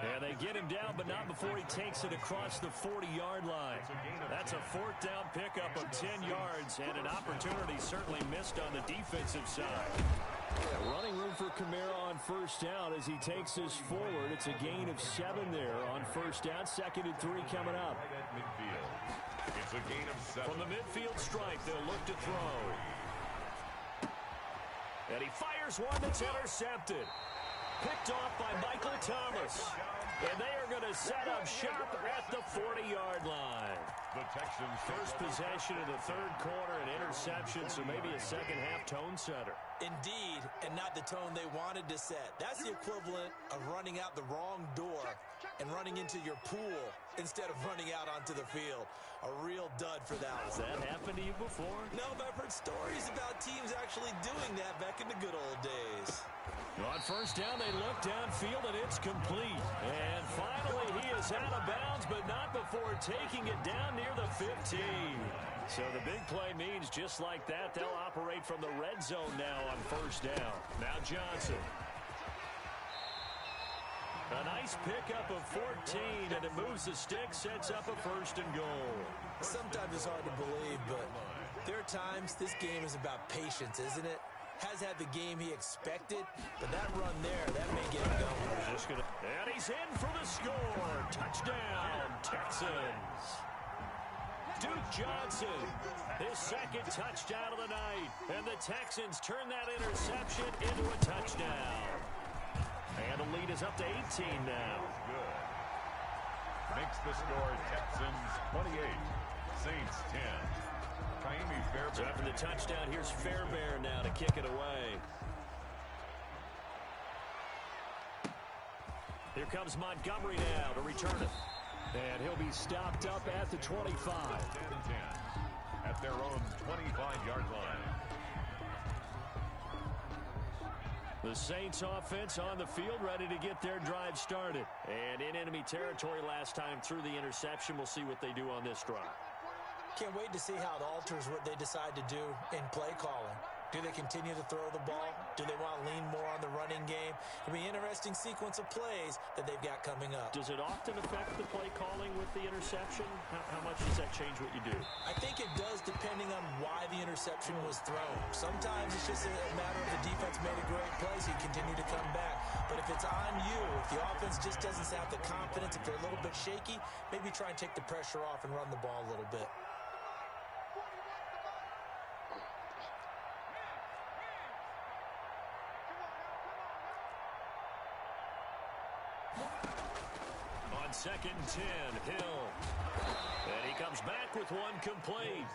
And they get him down, but not before he takes it across the 40-yard line. That's a 4th down pickup of 10 yards, and an opportunity certainly missed on the defensive side. Running room for Kamara on 1st down as he takes this forward. It's a gain of 7 there on 1st down. 2nd and 3 coming up. It's a gain of 7. From the midfield stripe, they'll look to throw. And he fires one that's intercepted. Picked off by Michael Thomas. And they are going to set up shop at the 40-yard line. The Texans first possession of the 3rd quarter, an interception, so maybe a second-half tone setter. Indeed, and not the tone they wanted to set. That's the equivalent of running out the wrong door and running into your pool instead of running out onto the field. A real dud for that one. Has that happened to you before? No, but I've heard stories about teams actually doing that back in the good old days. On 1st down, they look downfield, and it's complete. And finally, he is out of bounds, but not before taking it down near the 15. So the big play means just like that, they'll operate from the red zone now on 1st down. Now Johnson. A nice pickup of 14, and it moves the stick, sets up a 1st and goal. Sometimes it's hard to believe, but there are times this game is about patience, isn't it? Has had the game he expected, but that run there, that may get him going. And he's in for the score. Touchdown, Texans. Duke Johnson, his second touchdown of the night. And the Texans turn that interception into a touchdown. And the lead is up to 18 now. Good. Makes the score Texans 28, Saints 10. So after the touchdown, here's Fairbairn now to kick it away. Here comes Montgomery now to return it. And he'll be stopped up at the 25. 10 at their own 25-yard line. The Saints offense on the field, ready to get their drive started. And in enemy territory last time through the interception. We'll see what they do on this drive. Can't wait to see how it alters what they decide to do in play calling. Do they continue to throw the ball? Do they want to lean more on the running game? It'll be an interesting sequence of plays that they've got coming up. Does it often affect the play calling with the interception? How much does that change what you do? I think it does, depending on why the interception was thrown. Sometimes it's just a matter of the defense made a great play, so you continue to come back. But if it's on you, if the offense just doesn't have the confidence, if they're a little bit shaky, maybe try and take the pressure off and run the ball a little bit. Second and 10, Hill. And he comes back with one complete.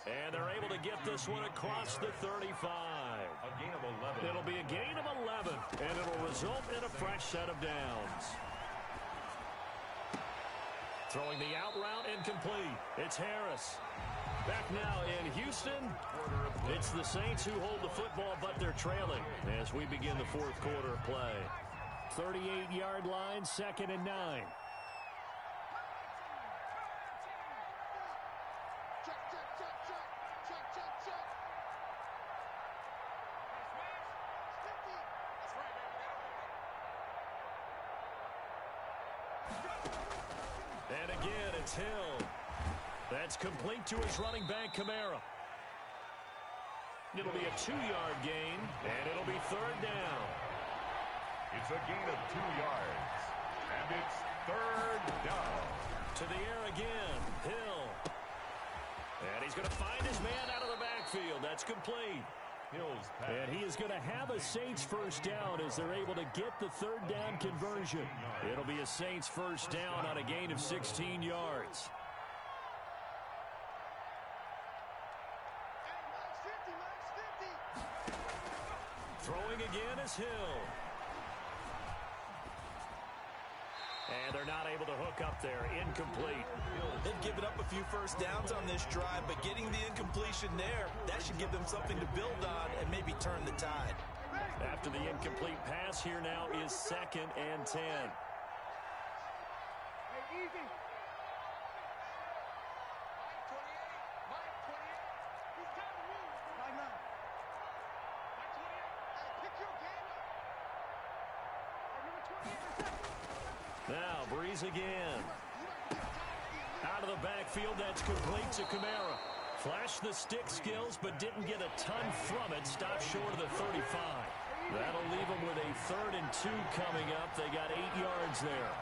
And they're able to get this one across the 35. A gain of 11. It'll be a gain of 11, and it'll result in a fresh set of downs. Throwing the out route incomplete. It's Harris. Back now in Houston. It's the Saints who hold the football, but they're trailing as we begin the fourth quarter of play. 38-yard line, 2nd and 9. And again, it's Hill. That's complete to his running back, Kamara. It'll be a 2-yard gain, and it'll be 3rd down. It's a gain of 2 yards, and it's 3rd down. To the air again, Hill. And he's going to find his man out of the backfield. That's complete. Hill's pass. And he is going to have a Saints first down as they're able to get the 3rd down conversion. It'll be a Saints first down on a gain of 16 yards. Throwing again is Hill. And they're not able to hook up there. Incomplete. They've given up a few first downs on this drive, but getting the incompletion there, that should give them something to build on and maybe turn the tide. After the incomplete pass, here now is 2nd and 10. Now, Breeze again. Out of the backfield, that's complete to Kamara. Flashed the stick skills, but didn't get a ton from it. Stopped short of the 35. That'll leave them with a 3rd and 2 coming up. They got 8 yards there.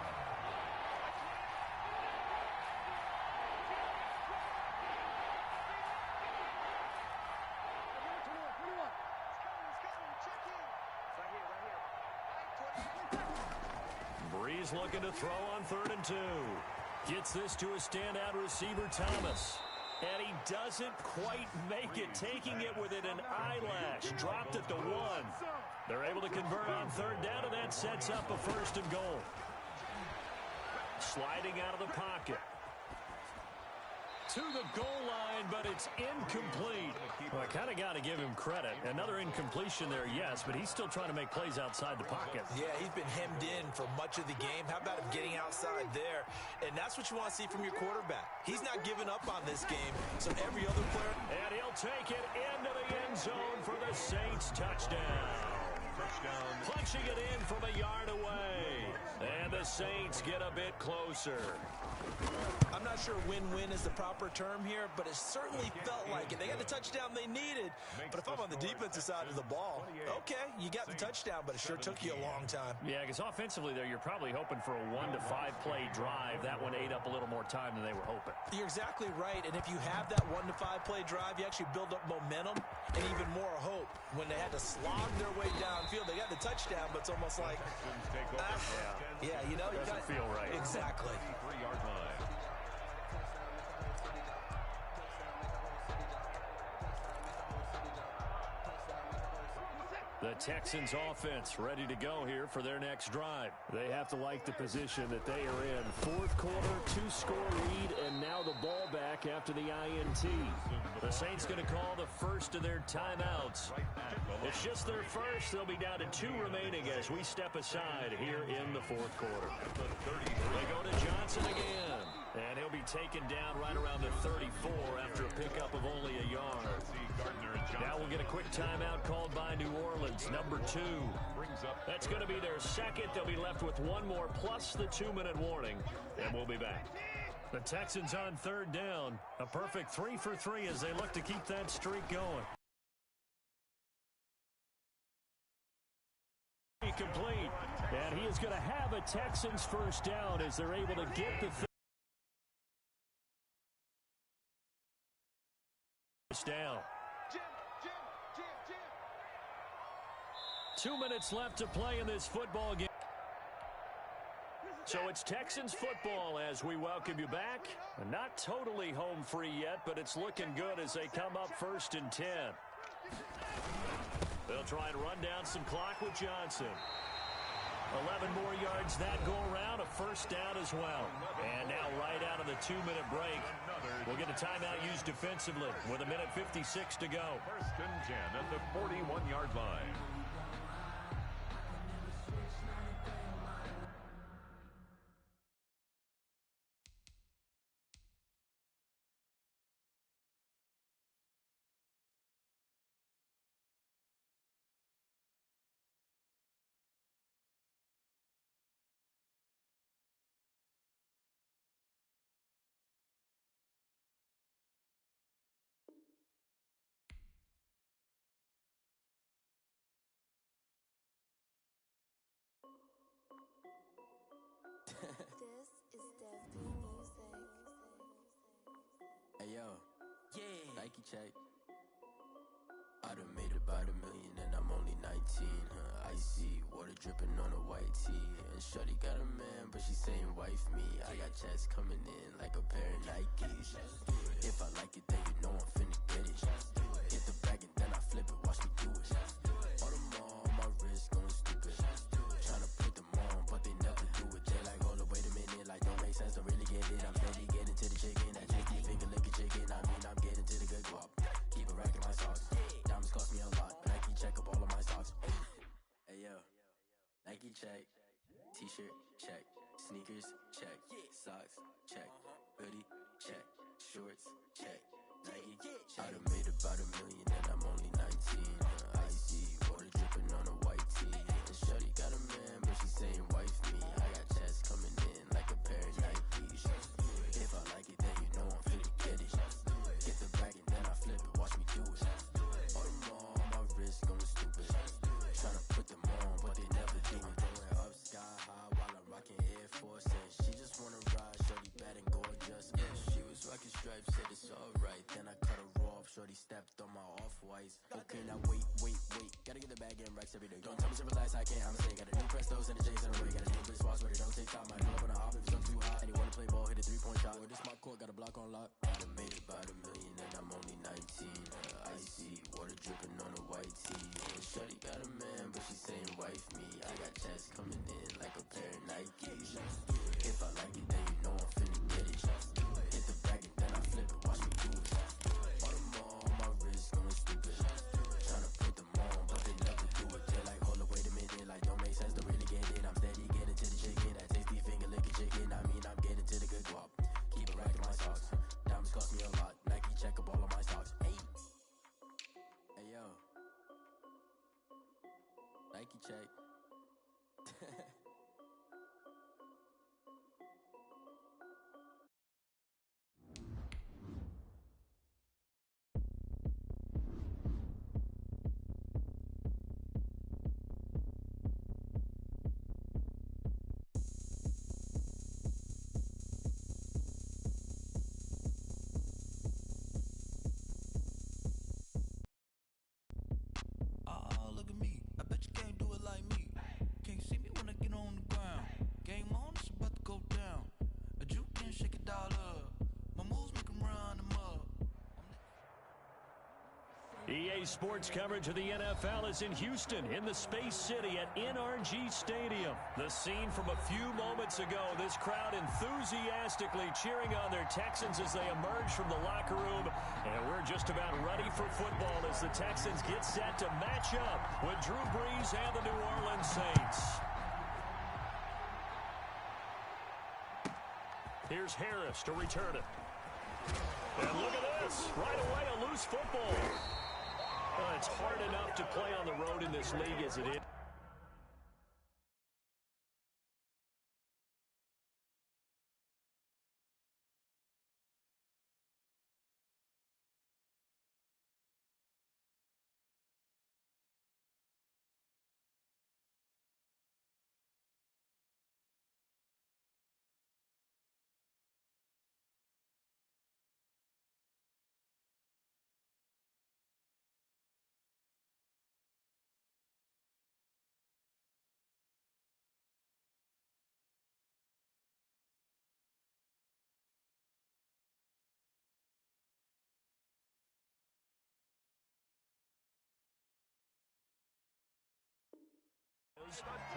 Breeze looking to throw on 3rd and 2. Gets this to a standout receiver, Thomas. And he doesn't quite make it, taking it within an eyelash. Dropped at the 1. They're able to convert on 3rd down, and that sets up a 1st and goal. Sliding out of the pocket. To the goal line, but it's incomplete. Well, I kind of got to give him credit. Another incompletion there, yes, but he's still trying to make plays outside the pocket. Yeah, he's been hemmed in for much of the game. How about him getting outside there? And that's what you want to see from your quarterback. He's not giving up on this game, so every other player... And he'll take it into the end zone for the Saints touchdown. touchdown. Punching it in from a yard away. And the Saints get a bit closer. I'm not sure win-win is the proper term here, but it certainly felt like it. They got the touchdown they needed. But if I'm on the defensive side of the ball, okay, you got the touchdown, but it sure took you a long time. Yeah, because offensively there, you're probably hoping for a 1 to 5 play drive. That one ate up a little more time than they were hoping. You're exactly right, and if you have that 1 to 5 play drive, you actually build up momentum and even more hope. When they had to slog their way downfield, they got the touchdown, but it's almost like, yeah, you know, you doesn't feel right. Exactly. 3-yard line. The Texans offense ready to go here for their next drive. They have to like the position that they are in. Fourth quarter, 2-score lead, and now the ball back after the INT. The Saints going to call the first of their timeouts. It's just their first. They'll be down to 2 remaining as we step aside here in the fourth quarter. They go to Johnson again. And he'll be taken down right around the 34 after a pickup of only a yard. Now we'll get a quick timeout called by New Orleans, number 2. That's going to be their second. They'll be left with 1 more plus the 2-minute warning, and we'll be back. The Texans on third down. A perfect 3 for 3 as they look to keep that streak going. Complete. And he is going to have a Texans first down as they're able to get the down. 2 minutes left to play in this football game. So it's Texans football as we welcome you back. Not totally home free yet, but it's looking good as they come up 1st and 10. They'll try and run down some clock with Johnson. 11 more yards that go around, a first down as well. And now right out of the 2-minute break, we'll get a timeout used defensively with 1:56 to go. 1st and 10 at the 41-yard line. Hey yo, Nike check. I done made about $1 million and I'm only 19. Icy water dripping on a white tee. And shorty got a man, but she saying wife me. I got checks coming in like a pair of Nikes. If I like it, then you know I'm finna get it. Get the bag and then I flip it. Watch me do it. All them on my wrist going stupid. Tryna put them on, but they never do it. They like, hold up, wait a minute. Like, don't make sense. Don't really get it. I'm steady getting to the chicken. That chicken finger licking chicken. I mean, I'm getting to the good guap. Keep a rack in my socks. Diamonds cost me a lot, but Nike check up all of my socks. Hey yo, Nike check. T-shirt check. Sneakers check. Socks check. Hoodie check. Shorts check. Nike. I done made about $1 million and I'm only 19. Icy water dripping on a white tee. And shorty got a man, but she saying wife me. I got checks coming in like a pair of Nikes. If I like it, then you know I'm finna get it. Get the bag and then I flip it. Watch me do it. All them on my wrist going stupid. Tryna put them on, but they never do it. Throwing up sky high while I'm rocking Air Force. And she just wanna ride, shorty bad and gorgeous. She was rocking stripes, said it's alright. Then I cut her off, shorty stepped on my off-whites. Okay, now wait. Gotta get the bag and racks every day. Don't tell me to relax, I can't, I'ma say. Got a new Prestos and a J's in a way. Got a new Chris Foss, but it don't take time. Might pull up on a hop if it's up too hot. And you wanna play ball, hit a 3-point shot. Or this my court, got a block on lock. I done made about $1 million and I'm only 19. Icy water dripping on a white tee. And shorty got a man, but she saying wife me. I got checks coming in like a pair of Nikes. If I like it, then you know I'm finna get it. Hit the bag and then I flip it. Watch me do it. All them on my wrist going stupid. Tryna put them on, but they never do it. They like, hold up, wait a minute. Like, don't make sense, don't really get it. I'm steady getting to the chicken. That tasty finger licking chicken. I mean, I'm getting to the good guap. Keep a rack in my socks. Diamonds cost me a lot. Nike check up all of my socks. Hey yo, Nike check. Look at me. I bet you can't do it like me. Can't see me when I get on the ground. Game on, it's about to go down. A Jew can shake it all up. My moves make 'em run them up. EA Sports coverage of the NFL is in Houston, in the Space City at NRG Stadium. The scene from a few moments ago, this crowd enthusiastically cheering on their Texans as they emerge from the locker room. And we're just about ready for football as the Texans get set to match up with Drew Brees and the New Orleans Saints. Here's Harris to return it. And look at this. Right away, a loose football. It's hard enough to play on the road in this league as it is.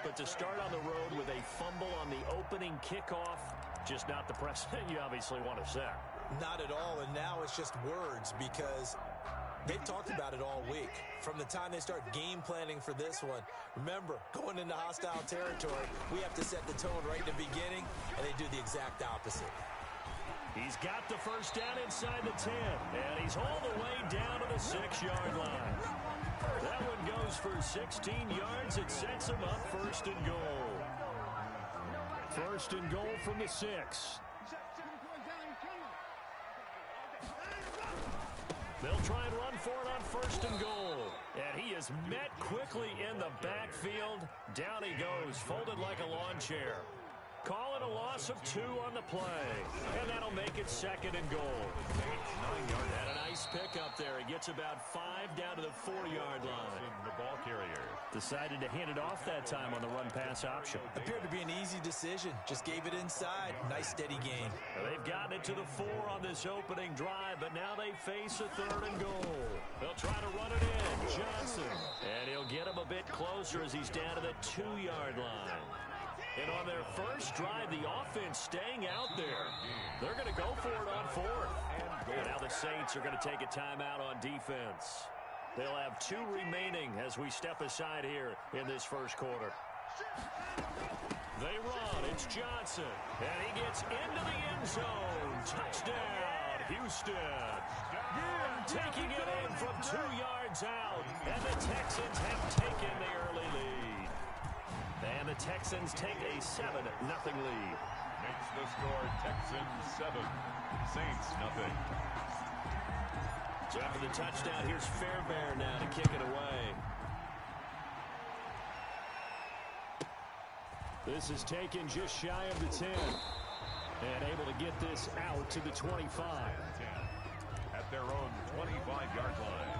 But to start on the road with a fumble on the opening kickoff, just not the precedent you obviously want to set. Not at all, and now it's just words because they've talked about it all week. From the time they start game planning for this one, remember, going into hostile territory, we have to set the tone right in the beginning, and they do the exact opposite. He's got the first down inside the 10, and he's all the way down to the 6-yard line. That one goes for 16 yards. It sets him up first and goal. First and goal from the 6. They'll try and run for it on first and goal. And he is met quickly in the backfield. Down he goes, folded like a lawn chair. Call it a loss of 2 on the play. And that'll make it second and goal. 9-yard. And a nice pickup there. He gets about 5 down to the 4-yard line. The ball carrier decided to hand it off that time on the run-pass option. Appeared to be an easy decision. Just gave it inside. Nice steady gain. They've gotten it to the 4 on this opening drive, but now they face a third and goal. They'll try to run it in. Johnson. And he'll get him a bit closer as he's down to the 2-yard line. And on their first drive, the offense staying out there. They're going to go for it on 4th. And now the Saints are going to take a timeout on defense. They'll have 2 remaining as we step aside here in this first quarter. They run. It's Johnson. And he gets into the end zone. Touchdown, Houston. Taking it in from 2 yards out. And the Texans have taken the early lead. And the Texans take a 7-0 lead. makes the score Texans 7, Saints nothing. So after the touchdown, here's Fairbairn now to kick it away. This is taken just shy of the 10. And able to get this out to the 25. 10 at their own 25-yard line.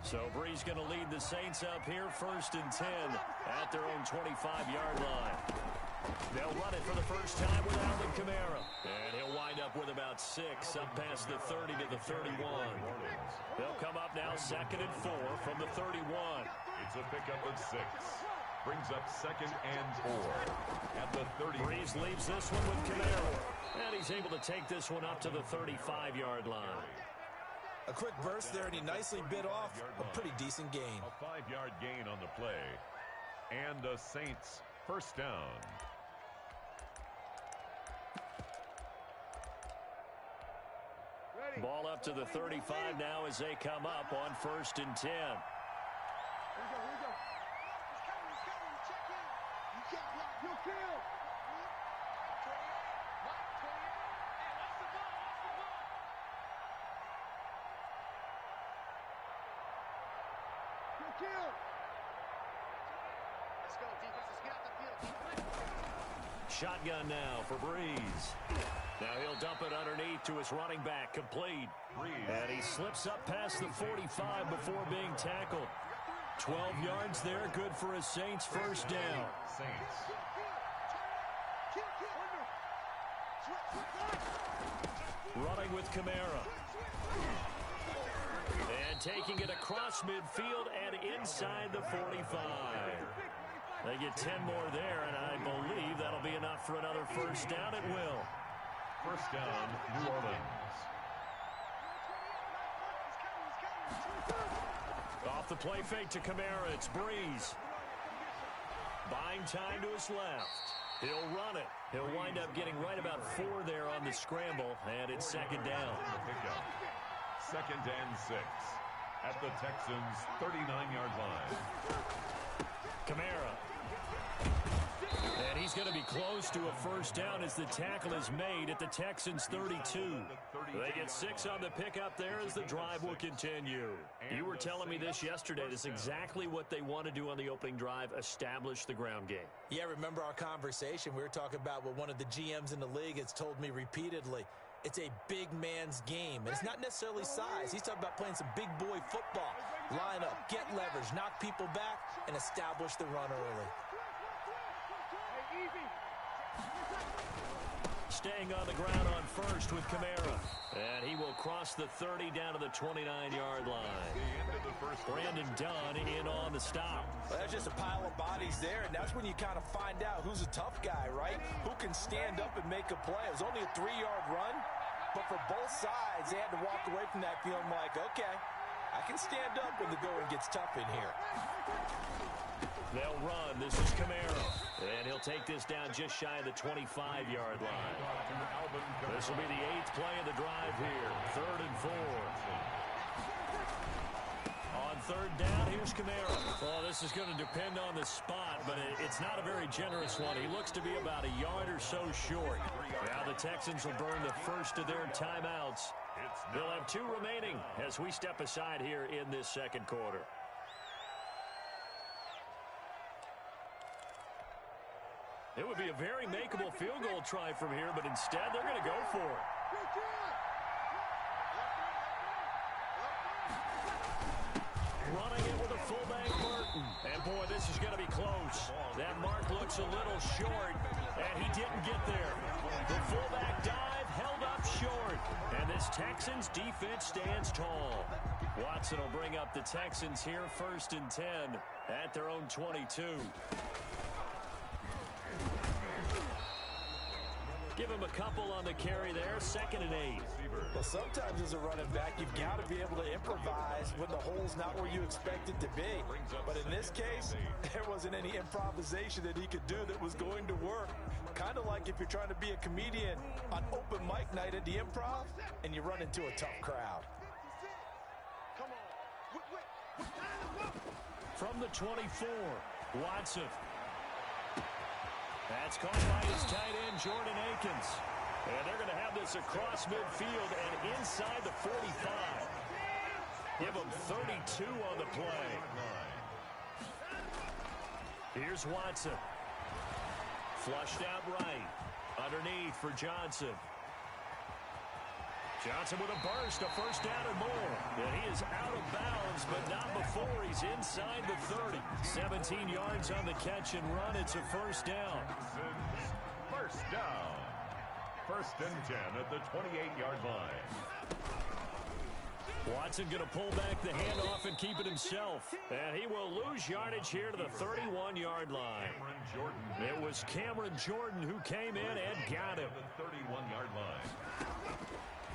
So Brees going to lead the Saints up here, 1st and 10 at their own 25-yard line. They'll run it for the first time with Alvin Kamara. And he'll wind up with about 6 up past the 30 to the 31. They'll come up now 2nd and 4 from the 31. It's a pickup of 6. Brings up 2nd and 4 at the 30. Brees leaves this one with Kamara. And he's able to take this one up to the 35-yard line. A quick burst there, and he nicely bit off a pretty decent gain. A 5-yard gain on the play. And the Saints first down. Ready. Ball up to the 35 now as they come up on 1st and 10. Here we go, here we go. He's coming, check in. You can't block. You'll kill. 28. Mike, 28. Hey, watch the ball, watch the ball. You'll kill. Let's go, defense. Let's get out the field. Shotgun now for Breeze. Now he'll dump it underneath to his running back, complete. And he slips up past the 45 before being tackled. 12 yards there, good for a Saints first down. Saints. Running with Kamara. And taking it across midfield and inside the 45. They get 10 more there, and I believe that'll be enough for another first down. It will. First down, New Orleans. Off the play fake to Kamara, it's Breeze. Buying time to his left. He'll run it. He'll wind up getting right about 4 there on the scramble, and it's second down. Pickup. 2nd and 6 at the Texans' 39-yard line. Kamara. And he's going to be close to a first down as the tackle is made at the Texans' 32. They get 6 on the pickup there as the drive will continue. You were telling me this yesterday. This is exactly what they want to do on the opening drive, establish the ground game. Yeah, remember our conversation? We were talking about what one of the GMs in the league has told me repeatedly. It's a big man's game, and it's not necessarily size. He's talking about playing some big boy football. Line up, get leverage, knock people back, and establish the run early. Staying on the ground on first with Kamara. And he will cross the 30 down to the 29-yard line. Brandon Dunn in on the stop. Well, there's just a pile of bodies there, and that's when you kind of find out who's a tough guy, right? Who can stand up and make a play. It was only a 3-yard run, but for both sides, they had to walk away from that feeling like, okay, I can stand up when the going gets tough in here. They'll run. This is Kamara. And he'll take this down just shy of the 25-yard line. This will be the 8th play of the drive here. 3rd and 4. On 3rd down, here's Kamara. Well, this is going to depend on the spot, but it's not a very generous one. He looks to be about a yard or so short. Now the Texans will burn the first of their timeouts. They'll have 2 remaining as we step aside here in this second quarter. It would be a very makeable field goal try from here, but instead they're going to go for it. Running it with a fullback, Burton. And boy, this is going to be close. That mark looks a little short, and he didn't get there. The fullback dive held up short, and this Texans defense stands tall. Watson will bring up the Texans here 1st and 10 at their own 22. Give him a couple on the carry there. 2nd and 8. Well, sometimes as a running back, you've got to be able to improvise when the hole's not where you expect it to be. But in this case, there wasn't any improvisation that he could do that was going to work. Kind of like if you're trying to be a comedian on open mic night at the Improv and you run into a tough crowd. From the 24, Watson. That's caught by his tight end, Jordan Akins. And they're going to have this across midfield and inside the 45. Give him 32 on the play. Here's Watson. Flushed out right. Underneath for Johnson. Johnson with a burst, a first down and more. And he is out of bounds, but not before he's inside the 30. 17 yards on the catch and run. It's a first down. First down. 1st and 10 at the 28-yard line. Watson going to pull back the handoff and keep it himself. And he will lose yardage here to the 31-yard line. It was Cameron Jordan who came in and got him. The 31-yard line.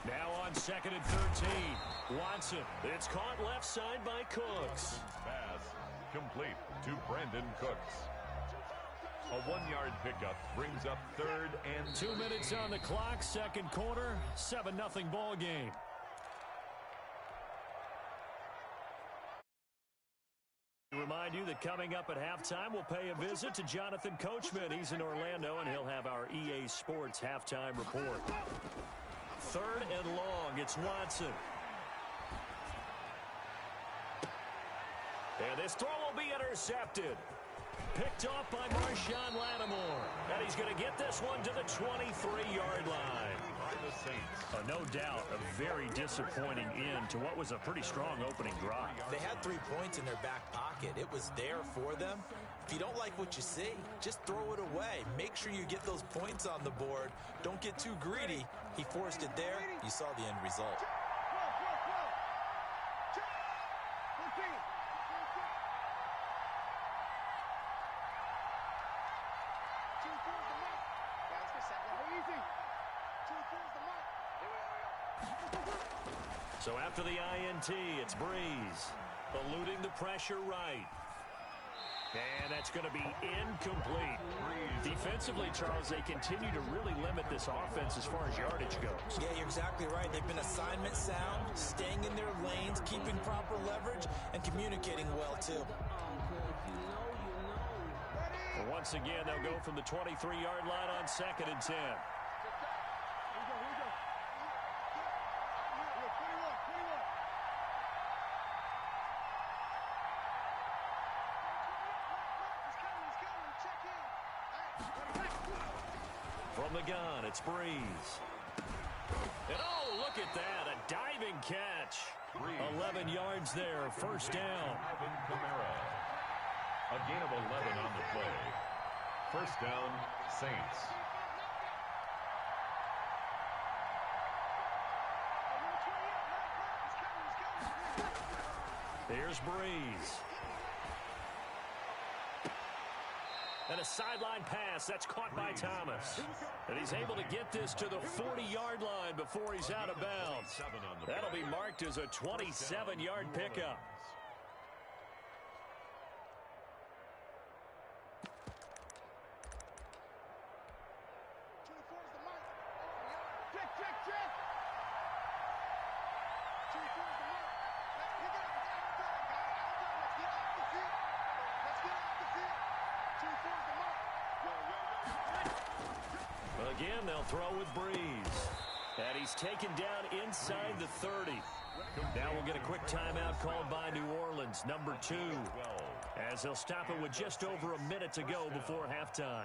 Now on 2nd and 13. Watson. It's caught left side by Cooks. Pass complete to Brandon Cooks. A 1-yard pickup brings up 3rd and 2 minutes on the clock, second quarter, 7-0 ball game. Remind you that coming up at halftime, we'll pay a visit to Jonathan Coachman. He's in Orlando, and he'll have our EA Sports halftime report. 3rd and long, it's Watson. And this throw will be intercepted. Picked off by Marshawn Lattimore. And he's going to get this one to the 23-yard line. No doubt, a very disappointing end to what was a pretty strong opening drive. They had 3 points in their back pocket. It was there for them. If you don't like what you see, just throw it away. Make sure you get those points on the board. Don't get too greedy. He forced it there. You saw the end result. So after the INT, it's Breeze, eluding the pressure right. And that's going to be incomplete. Defensively, Charles, they continue to really limit this offense as far as yardage goes. Yeah, you're exactly right. They've been assignment sound, staying in their lanes, keeping proper leverage, and communicating well, too. And once again, they'll go from the 23-yard line on 2nd and 10. From the gun, it's Breeze. And oh, look at that, a diving catch. 11 yards there, first down. A gain of 11 on the play. First down, Saints. Here's Breeze. And a sideline pass. That's caught by Thomas. And he's able to get this to the 40-yard line before he's out of bounds. That'll be marked as a 27-yard pickup. Again, they'll throw with Breeze. And he's taken down inside the 30. Now we'll get a quick timeout called by New Orleans, number 2, as they'll stop it with just over a minute to go before halftime.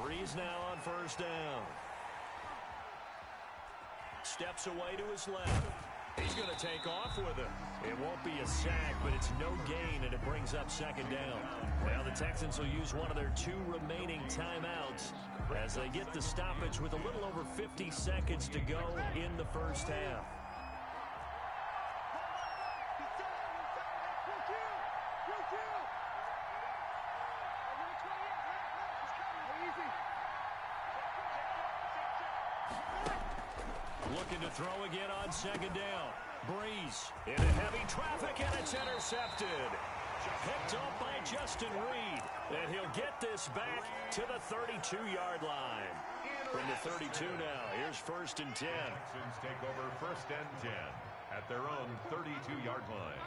Breeze now on first down. Steps away to his left. He's going to take off with it. It won't be a sack, but it's no gain, and it brings up second down. Now the Texans will use one of their 2 remaining timeouts as they get the stoppage with a little over 50 seconds to go in the first half. Looking to throw again on second down. Breeze into heavy traffic, and it's intercepted. Picked off by Justin Reed. And he'll get this back to the 32-yard line. From the 32 now, here's first and 10. Texans take over first and 10 at their own 32-yard line.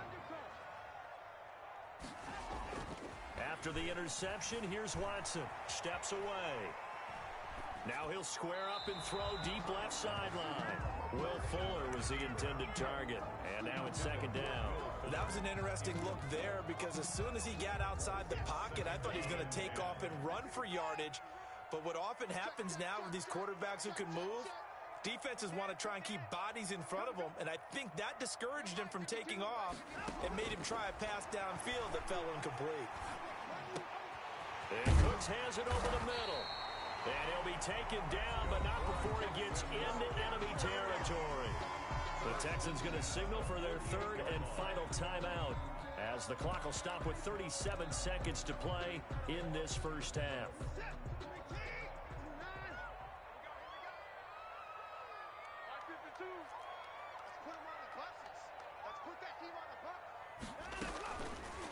After the interception, here's Watson. Steps away. Now he'll square up and throw deep left sideline. Will Fuller was the intended target. And now it's second down. That was an interesting look there because as soon as he got outside the pocket, I thought he was going to take off and run for yardage. But what often happens now with these quarterbacks who can move, defenses want to try and keep bodies in front of them, and I think that discouraged him from taking off and made him try a pass downfield that fell incomplete. And Cooks has it over the middle. And he'll be taken down, but not before he gets into enemy territory. The Texans going to signal for their third and final timeout as the clock will stop with 37 seconds to play in this first half.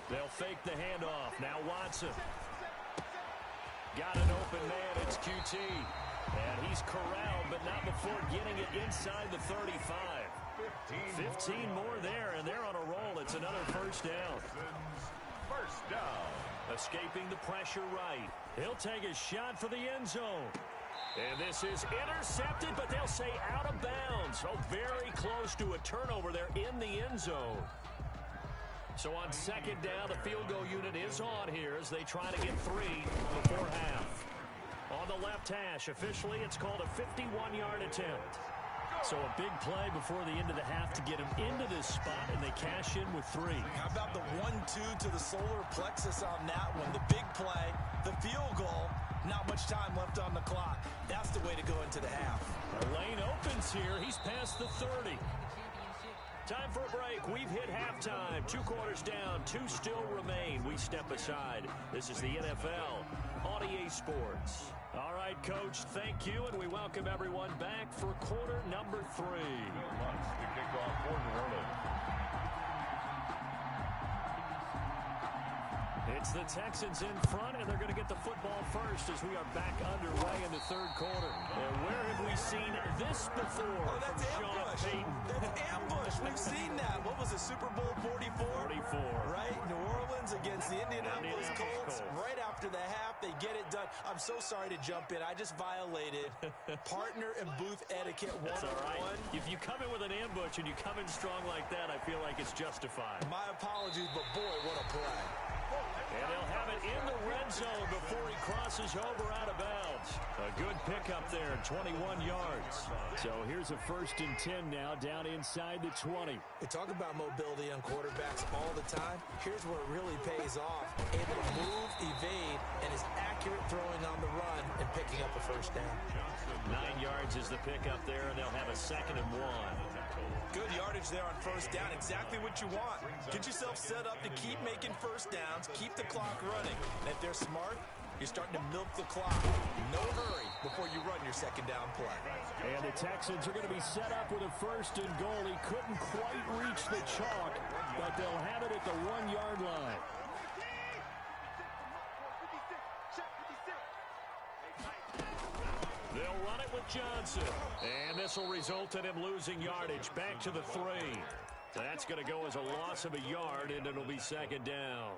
They'll fake the handoff. Now Watson. Got an open man. It's QT. And he's corralled, but not before getting it inside the 35. 15 more there, and they're on a roll. It's another first down. First down. Escaping the pressure right. He'll take a shot for the end zone. And this is intercepted, but they'll say out of bounds. So very close to a turnover there in the end zone. So on second down, the field goal unit is on here as they try to get 3 before half. On the left hash, officially, it's called a 51-yard attempt. So a big play before the end of the half to get him into this spot, and they cash in with 3. How about the 1-2 to the solar plexus on that one? The big play, the field goal, not much time left on the clock. That's the way to go into the half. The lane opens here. He's past the 30. Time for a break. We've hit halftime. 2 quarters down. 2 still remain. We step aside. This is the NFL on EA Sports. All right, Coach, thank you, and we welcome everyone back for quarter number 3. 2 months to kick off for New Orleans. It's the Texans in front, and they're going to get the football first as we are back underway in the third quarter. And where have we seen this before? Oh, that's ambush. That's ambush. We've seen that. What was it, Super Bowl 44? 44. Right? New Orleans against the Indianapolis Colts. Right after the half, they get it done. I'm so sorry to jump in. I just violated partner and booth etiquette 101. That's all right. If you come in with an ambush and you come in strong like that, I feel like it's justified. My apologies, but boy, what a play. And they'll have it in the red zone before he crosses over out of bounds. A good pickup there, 21 yards. So here's a 1st and 10 now, down inside the 20. We talk about mobility on quarterbacks all the time. Here's where it really pays off. Able to move, evade, and is accurate throwing on the run and picking up a first down. 9 yards is the pickup there, and they'll have a 2nd and 1. Good yardage there on first down. Exactly what you want. Get yourself set up to keep making first downs, keep the clock running. And if they're smart, you're starting to milk the clock. No hurry before you run your second down play. And the Texans are going to be set up with a 1st and goal. He couldn't quite reach the chalk, but they'll have it at the 1-yard line. They'll run it with Johnson. And this will result in him losing yardage back to the 3. That's going to go as a loss of a yard, and it'll be 2nd down.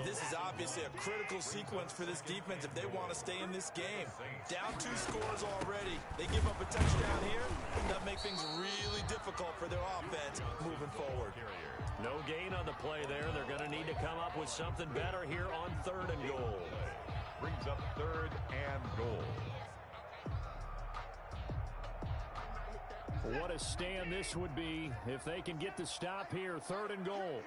This is obviously a critical sequence for this defense if they want to stay in this game. Down 2 scores already. They give up a touchdown here. That makes things really difficult for their offense moving forward. No gain on the play there. They're going to need to come up with something better here on 3rd and goal. Brings up 3rd and goal. What a stand this would be if they can get the stop here. 3rd and goal.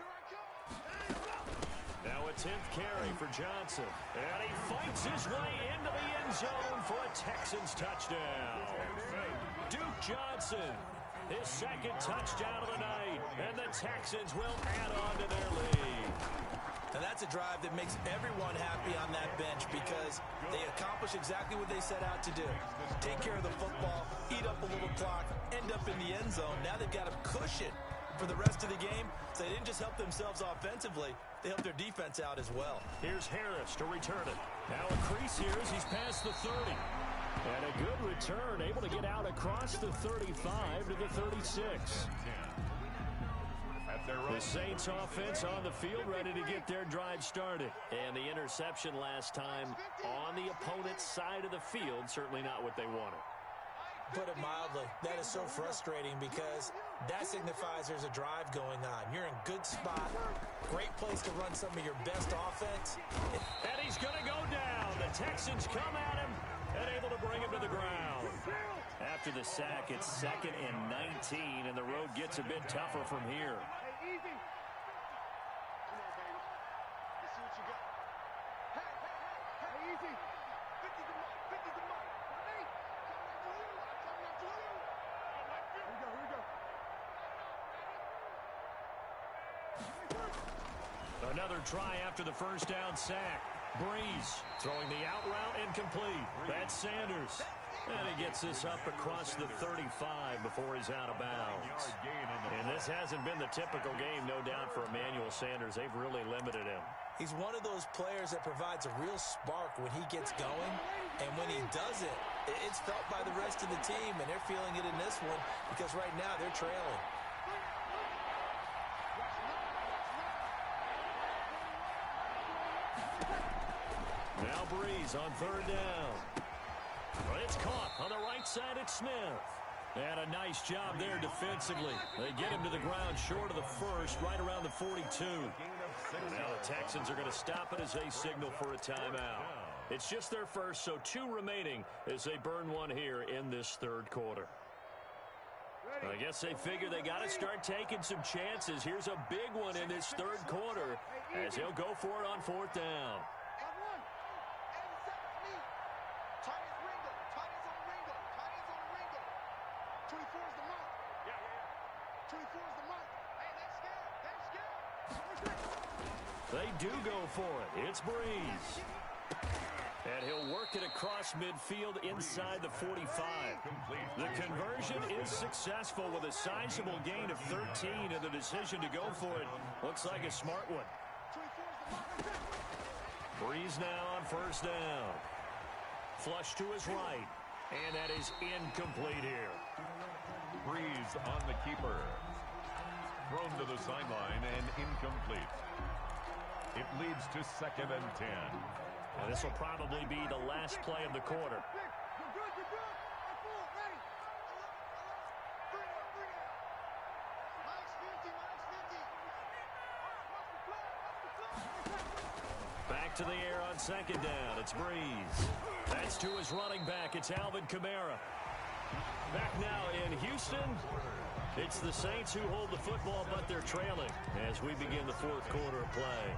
Now a 10th carry for Johnson. And he fights his way into the end zone for a Texans touchdown. Duke Johnson, his 2nd touchdown of the night. And the Texans will add on to their lead. And that's a drive that makes everyone happy on that bench because they accomplish exactly what they set out to do. Take care of the football, eat up a little clock, end up in the end zone. Now they've got a cushion for the rest of the game. So they didn't just help themselves offensively, they helped their defense out as well. Here's Harris to return it. Now a crease here as he's past the 30. And a good return, able to get out across the 35 to the 36. At their their own. The Saints offense on the field, ready to get their drive started. And the interception last time on the opponent's side of the field, certainly not what they wanted. Put it mildly, that is so frustrating because that signifies there's a drive going on. You're in good spot, great place to run some of your best offense. And he's going to go down. The Texans come at him and able to bring him to the ground. After the sack, it's 2nd and 19, and the road gets a bit tougher from here. Hey, easy. Come on, baby. Let's see what you got. Hey, easy. 50's the mark. 50's the mark. Hey, coming after you. Here we go. Another try after the first down sack. Breeze throwing the out route incomplete. That's Sanders. And he gets this up across the 35 before he's out of bounds. And this hasn't been the typical game, no doubt, for Emmanuel Sanders. They've really limited him. He's one of those players that provides a real spark when he gets going. And when he does it, it's felt by the rest of the team. And they're feeling it in this one because right now they're trailing. Now Breeze on 3rd down. But it's caught on the right side. It's Smith. And a nice job there defensively. They get him to the ground short of the first, right around the 42. Now the Texans are going to stop it as they signal for a timeout. It's just their first, so 2 remaining as they burn one here in this 3rd quarter. I guess they figure they got to start taking some chances. Here's a big one in this 3rd quarter as he'll go for it on 4th down. 24's the mark. 24's the mark. Hey, they're scared. They do go for it. It's Breeze. And he'll work it across midfield inside the 45. The conversion is successful with a sizable gain of 13, and the decision to go for it looks like a smart one. Breeze now on 1st down. Flush to his right. And that is incomplete here. Breeze on the keeper. Thrown to the sideline and incomplete. It leads to 2nd and 10. And this will probably be the last play of the quarter. Back to the air on 2nd down. It's Breeze. That's to his running back. It's Alvin Kamara. Back now in Houston. It's the Saints who hold the football, but they're trailing as we begin the 4th quarter of play.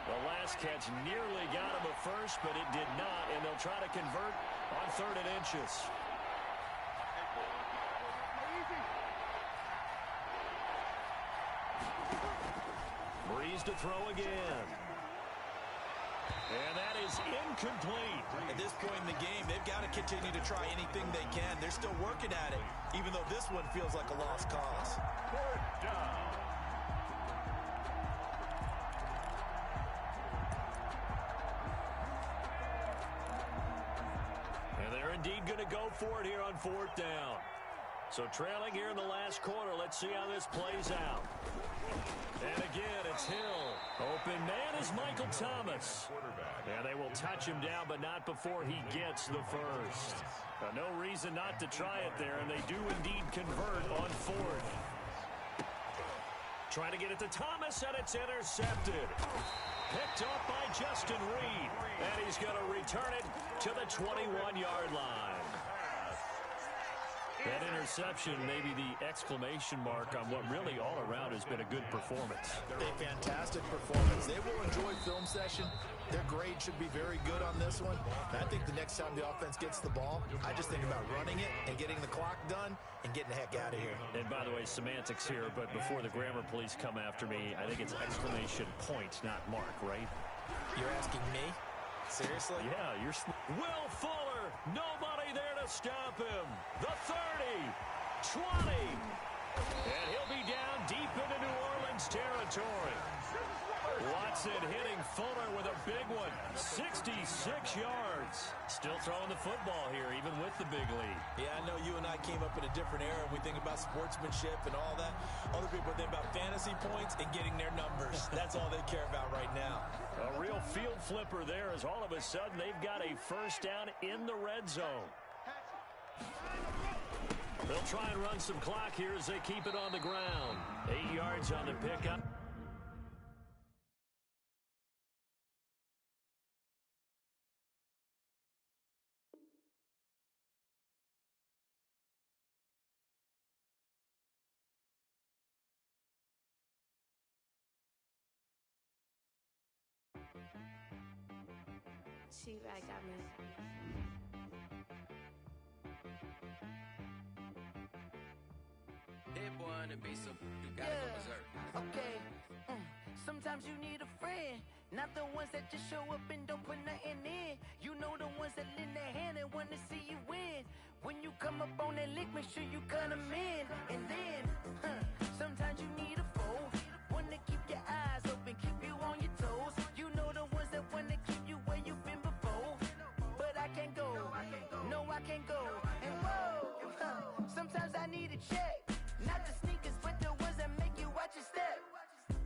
The last catch nearly got him at first, but it did not, and they'll try to convert on 3rd and inches. Breeze to throw again. And that is incomplete. At this point in the game, they've got to continue to try anything they can. They're still working at it, even though this one feels like a lost cause. 4th down. And they're indeed going to go for it here on 4th down. So trailing here in the last quarter. Let's see how this plays out. And again, it's Hill. Open man is Michael Thomas. And they will touch him down, but not before he gets the first. No reason not to try it there, and they do indeed convert on 4th. Trying to get it to Thomas, and it's intercepted. Picked up by Justin Reed. And he's going to return it to the 21-yard line. That interception may be the exclamation mark on what really all around has been a good performance. A fantastic performance. They will enjoy film session. Their grade should be very good on this one. And I think the next time the offense gets the ball, I just think about running it and getting the clock done and getting the heck out of here. And by the way, semantics here, but before the grammar police come after me, I think it's exclamation point, not mark, right? You're asking me? Seriously? Yeah, you're... Will Fuller, nobody there to stop him. The 30, 20, and he'll be down deep into New Orleans territory. Watson hitting Fuller with a big one, 66 yards. yards. Still throwing the football here, even with the big lead. Yeah, I know you and I came up in a different era. We think about sportsmanship and all that. Other people think about fantasy points and getting their numbers. That's all they care about right now. A real field flipper there as all of a sudden they've got a first down in the red zone. They'll try and run some clock here as they keep it on the ground. 8 yards on the pickup. chillja got me. That boy on the beat, so you gotta go berserk. Okay. Sometimes you need a friend, not the ones that just show up and don't put nothing in. You know the ones that lend their hand and want to see you win. When you come up on that lick, make sure you cut them in. And then, sometimes you need a foe, one to keep your eyes open, keep you on your toes. You know the ones that want to keep you where you've been before. But I can't go, no I can't go. And whoa, sometimes I need a check. Not the sneakers, but the ones that make you watch your step.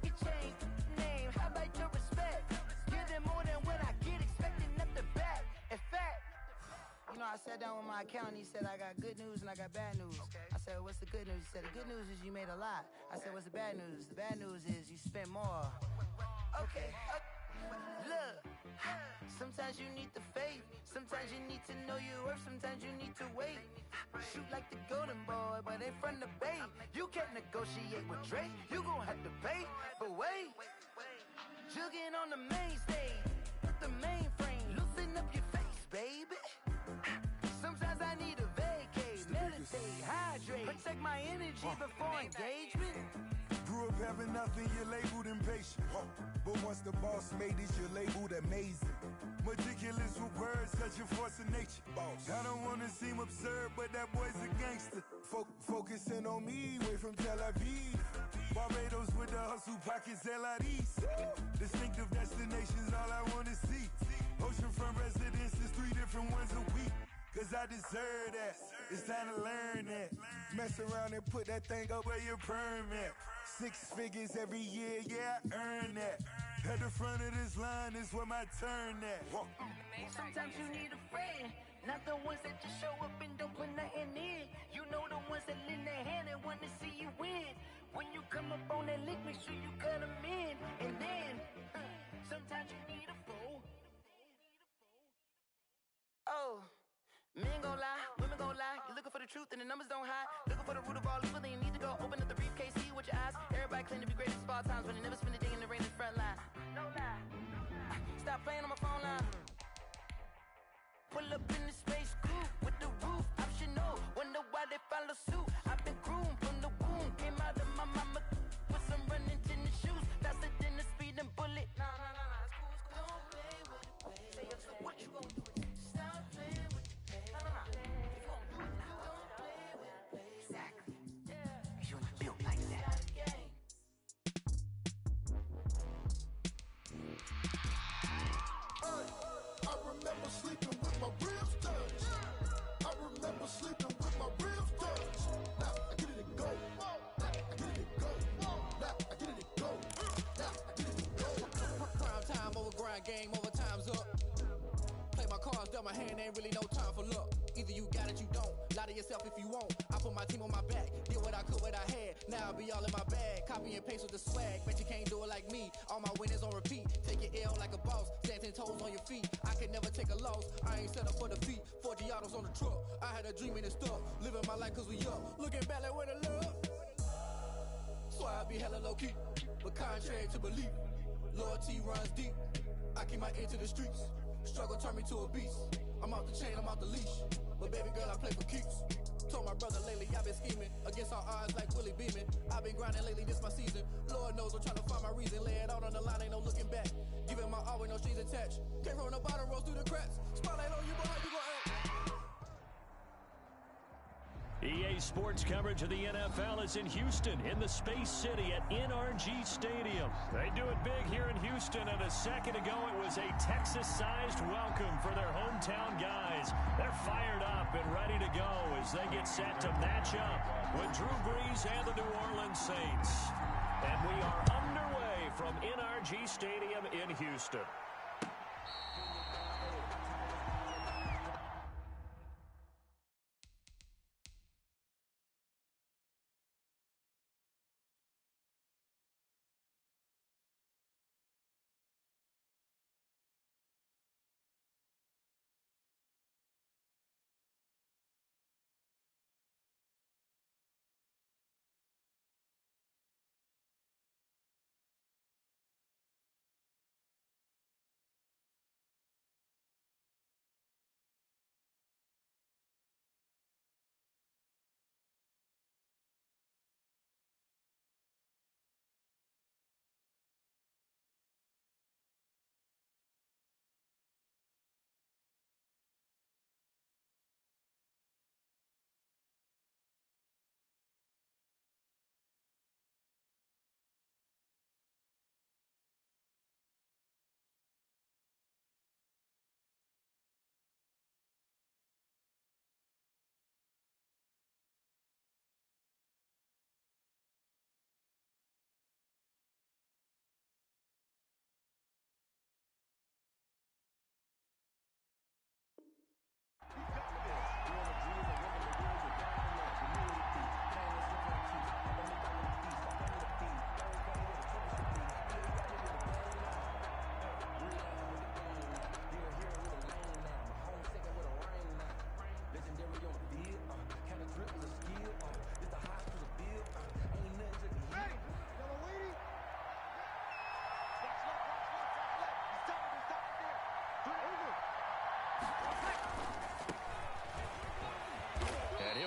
Your chain, name, how about your respect? Give them more than what I get, expecting up the back. In fact, you know, I sat down with my accountant, he said I got good news and I got bad news. I said, what's the good news? He said, the good news is you made a lot. I said, what's the bad news? The bad news is you spent more. Okay, look, sometimes you need the faith. Sometimes you need to know your worth. Sometimes you need to wait. Shoot like the golden boy, but ain't from the bay. You can't negotiate with Drake. You gon' have to pay, but wait. Jugging on the main stage, the mainframe. Loosen up your face, baby. Sometimes I need a vacate, meditate, hydrate, protect my energy before engagement. Grew up having nothing, you're labeled impatient. But once the boss made it, you're labeled amazing. Meticulous with words, such a force of nature. I don't wanna seem absurd, but that boy's a gangster. Focusing on me, way from Tel Aviv. Barbados with the hustle pockets, LIDs. Distinctive destinations, all I wanna see. Oceanfront residences, 3 different ones a week. Cause I deserve that, it's time to learn that. Mess around and put that thing up where your permit. 6 figures every year, yeah, I earn that. At the front of this line is where my turn at. Sometimes you need a friend, not the ones that just show up and don't put nothing in. You know the ones that lend their hand and want to see you win. When you come up on that lick, make sure you cut them in. And then, sometimes you need a fool. Oh, men gon' lie, women gon' lie. You're looking for the truth and the numbers don't hide. Looking for the root of all evil, then you need to go open up the briefcase, see with your eyes. Everybody claim to be greatest of all times, but they never spend a day in the rain in the front line. No lie. Stop playing on my phone line. Pull up in the space coupe with the roof optional. Wonder why they follow suit. I've been groomed from the womb. Came out of my mama with some running tennis shoes. Faster than a speeding bullet. Nah, it's cool. Don't play with it, baby. So what you gon' do? Stop playing with it, baby. Nah. If you gon' do it, don't play with it, baby. Exactly. Yeah. You ain't built like that. I remember sleeping with my ribs touched. I remember sleeping with my ribs touched. Now I get it go. Now I get it go. Now I get it go. Now I get it go. Prime time over grind game, overtime's up. Play my cards, dealt my hand, ain't really no time for luck. Either you got it, you don't. Lie to yourself if you won't. I put my team on my back, did what I could, what I had. Now I'll be all in my bag, copy and paste with the swag. Bet you can't do it like me. All my winners on repeat. Take your L like a boss, stand 10 toes on your feet. I can never take a loss. I ain't set up for defeat. 40 autos on the truck. I had a dream and it stuck. Living my life cause we up. Looking back like where the love. So I be hella low key, but contrary to belief, loyalty runs deep. I keep my ear to the streets. Struggle turned me to a beast. I'm off the chain, I'm off the leash. But baby girl, I play for keeps. Told my brother lately I've been scheming against all odds like Willie Beeman. I've been grinding lately, this my season. Lord knows I'm trying to find my reason. Lay it out on the line, ain't no looking back. Giving my all with no strings attached. Came from the bottom, rose through the cracks. Spotlight on you, boy, how you gon' act? EA Sports coverage of the NFL is in Houston, in the Space City at NRG Stadium. They do it big here in Houston, and a second ago it was a Texas-sized welcome for their hometown guys. They're fired up and ready to go as they get set to match up with Drew Brees and the New Orleans Saints. And we are underway from NRG Stadium in Houston.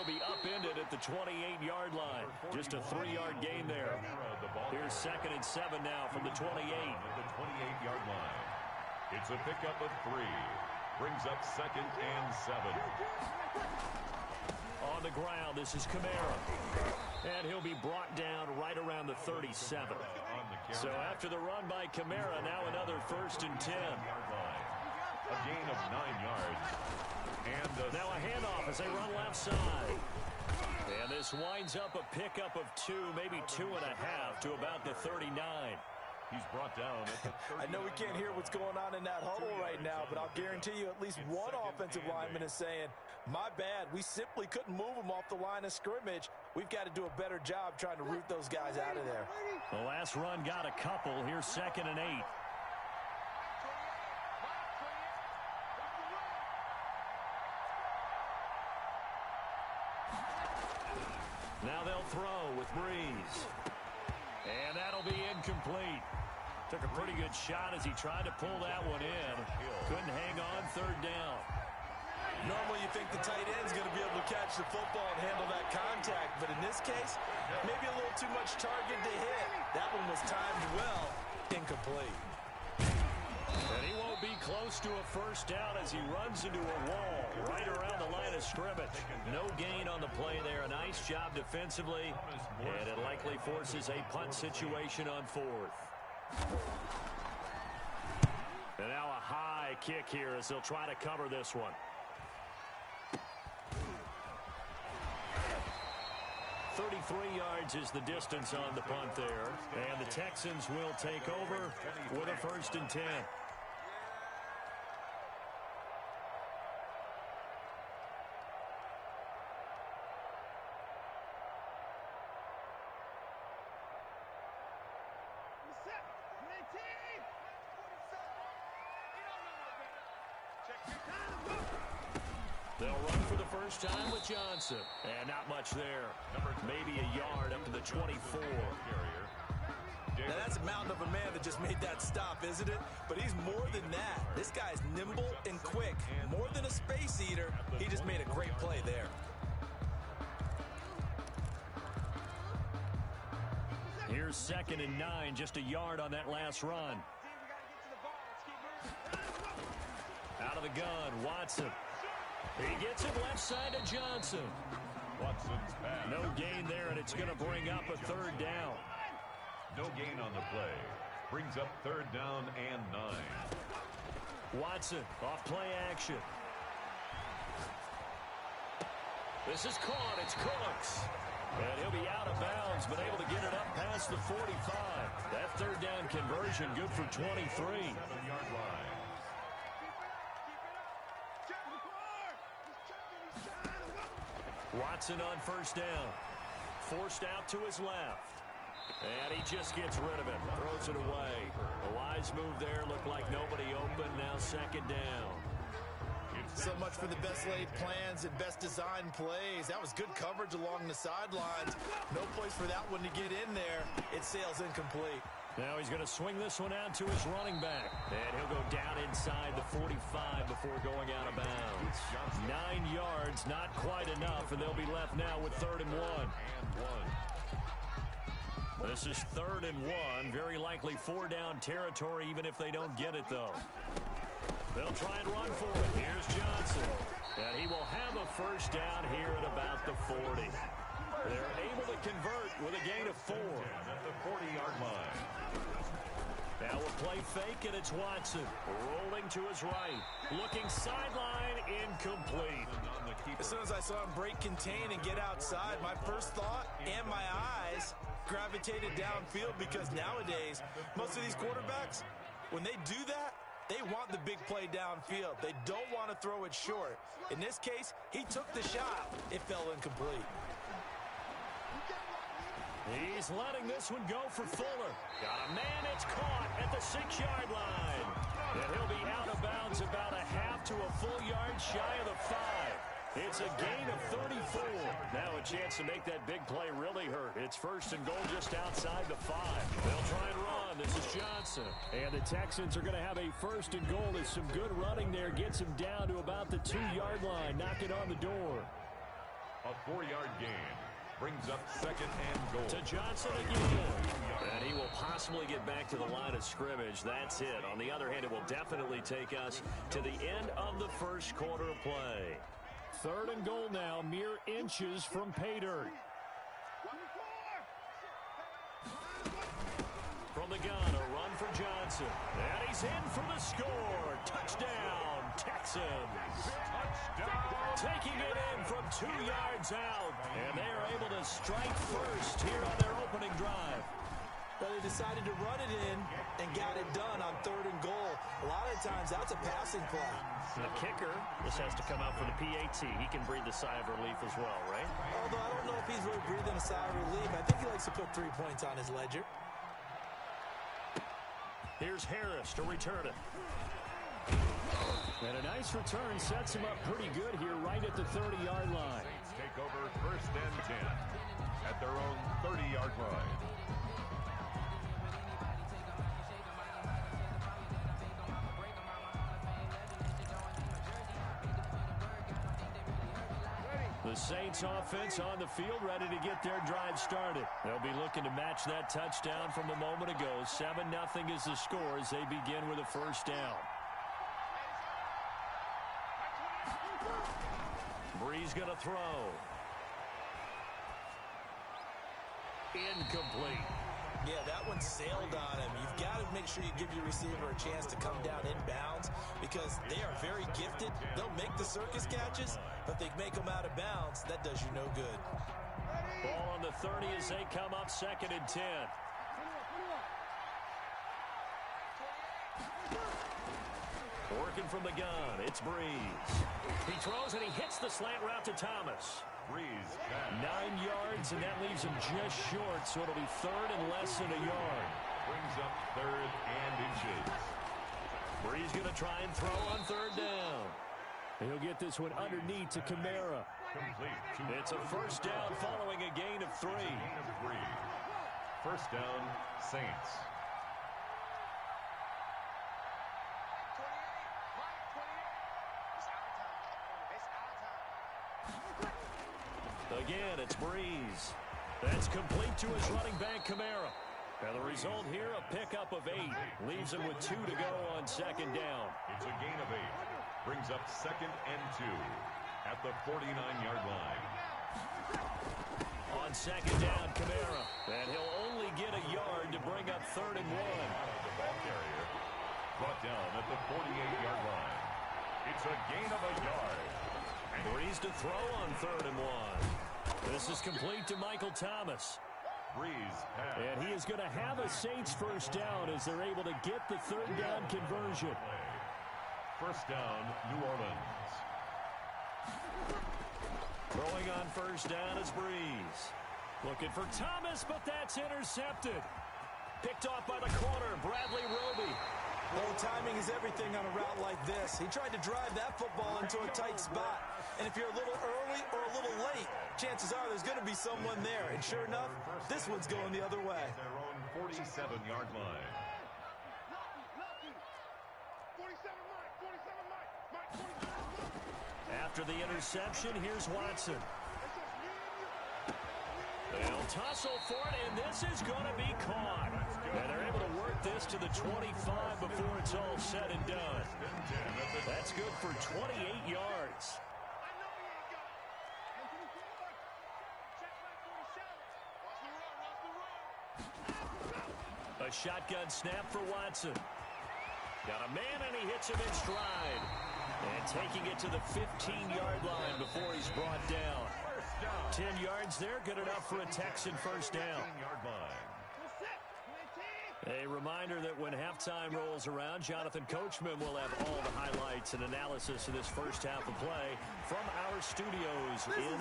Be upended at the 28-yard line. Just a 3-yard gain there. Here's 2nd and 7 now from the 28. At the 28-yard line. It's a pickup of 3. Brings up 2nd and 7. On the ground, this is Kamara. And he'll be brought down right around the 37. So after the run by Kamara, now another 1st and 10. A gain of 9 yards. And now a handoff as they run left side. And this winds up a pickup of 2, maybe 2.5 to about the 39. He's brought down at the 39. I know we can't hear what's going on in that huddle right now, but I'll guarantee you at least one offensive lineman is saying, my bad, we simply couldn't move them off the line of scrimmage. We've got to do a better job trying to root those guys out of there. The last run got a couple. Here's 2nd and 8. Now they'll throw with Brees. And that'll be incomplete. Took a pretty good shot as he tried to pull that one in. Couldn't hang on 3rd down. Normally you think the tight end's going to be able to catch the football and handle that contact, but in this case, maybe a little too much target to hit. That one was timed well. Incomplete. And he won't be close to a 1st down as he runs into a wall right around the line of scrimmage. No gain on the play there. A nice job defensively, and it likely forces a punt situation on 4th. And now a high kick here as they'll try to cover this one. 33 yards is the distance on the punt there. And the Texans will take over with a 1st and 10. They'll run for the first time with Johnson. And not much there. Maybe a yard up to the 24. Now that's a mountain of a man that just made that stop, isn't it? But he's more than that. This guy's nimble and quick. More than a space eater. He just made a great play there. Here's 2nd and 9. Just a yard on that last run. Out of the gun, Watson. He gets it left side to Johnson. Watson's pass. No gain there, and it's going to bring up a third down. No gain on the play. Brings up third down and 9. Watson off play action. This is caught. It's Cooks. And he'll be out of bounds, but able to get it up past the 45. That third down conversion good for 23. 7-yard line. Watson on first down. Forced out to his left. And he just gets rid of it. Throws it away. A wise move there. Looked like nobody open. Now second down. So much for the best laid plans and best designed plays. That was good coverage along the sidelines. No place for that one to get in there. It sails incomplete. Now he's going to swing this one out to his running back. And he'll go down inside the 45 before going out of bounds. 9 yards, not quite enough, and they'll be left now with 3rd and 1. This is 3rd and 1. Very likely 4-down territory, even if they don't get it, though. They'll try and run for it. Here's Johnson. And he will have a first down here at about the 40. They're able to convert with a gain of 4. At the 40-yard line. Now we'll play fake, and it's Watson. Rolling to his right. Looking sideline, incomplete. As soon as I saw him break contain and get outside, my first thought and my eyes gravitated downfield, because nowadays, most of these quarterbacks, when they do that, they want the big play downfield. They don't want to throw it short. In this case, he took the shot. It fell incomplete. He's letting this one go for Fuller. Got a man, it's caught at the 6-yard line. And he'll be out of bounds about a half to a full yard shy of the 5. It's a gain of 34. Now a chance to make that big play really hurt. It's 1st and goal just outside the 5. They'll try and run. This is Johnson. And the Texans are going to have a 1st and goal. There's some good running there. Gets him down to about the 2-yard line. Knock it on the door. A 4-yard gain. Brings up 2nd and goal. To Johnson again. And he will possibly get back to the line of scrimmage. That's it. On the other hand, it will definitely take us to the end of the first quarter of play. 3rd and goal now, mere inches from pay dirt. From the gun, a run for Johnson. And he's in for the score. Touchdown, Texans. Touchdown. Taking it in from 2 yards out. And they are able to strike first here on their opening drive. But they decided to run it in and got it done on 3rd and goal. A lot of times, that's a passing play. The kicker, this has to come out for the PAT. He can breathe a sigh of relief as well, right? Although I don't know if he's really breathing a sigh of relief. I think he likes to put 3 points on his ledger. Here's Harris to return it. And a nice return sets him up pretty good here right at the 30-yard line. Saints take over 1st and 10 at their own 30-yard line. The Saints offense on the field, ready to get their drive started. They'll be looking to match that touchdown from a moment ago. 7-0 is the score as they begin with a first down. Breeze going to throw. Incomplete. Yeah, that one sailed on him. You've got to make sure you give your receiver a chance to come down inbounds, because they are very gifted. They'll make the circus catches, but they make them out of bounds. That does you no good. Ball on the 30 as they come up 2nd and 10. Working from the gun, it's Breeze. He throws and he hits the slant route to Thomas. Breeze. 9 yards, and that leaves him just short, so it'll be 3rd and less than a yard. Brings up 3rd and inches. Breeze going to try and throw on 3rd down. He'll get this one underneath to Kamara. Complete. It's a first down following a gain of 3. Gain of 3. First down, Saints. Again, it's Breeze. That's complete to his running back, Kamara. And the result here, a pickup of 8. Leaves him with 2 to go on 2nd down. It's a gain of 8. Brings up 2nd and 2 at the 49-yard line. On second down, Kamara. And he'll only get a yard to bring up 3rd and 1. The ball carrier brought down at the 48-yard line. It's a gain of a yard. Breeze to throw on 3rd and 1. This is complete to Michael Thomas. Breeze pass. And he is going to have a Saints first down as they're able to get the 3rd down conversion. First down, New Orleans. Throwing on first down is Breeze. Looking for Thomas, but that's intercepted. Picked off by the corner, Bradley Roby. Well, timing is everything on a route like this. He tried to drive that football into a tight spot. And if you're a little early or a little late, chances are there's going to be someone there. And sure enough, this one's going the other way. Their own 47-yard line. After the interception, here's Watson. They'll tussle for it, and this is going to be caught. And they're able to work this to the 25 before it's all said and done. That's good for 28 yards. A shotgun snap for Watson. Got a man, and he hits him in stride. And taking it to the 15-yard line before he's brought down. 10 yards there, good enough for a Texan first down. A reminder that when halftime rolls around, Jonathan Coachman will have all the highlights and analysis of this first half of play from our studios. And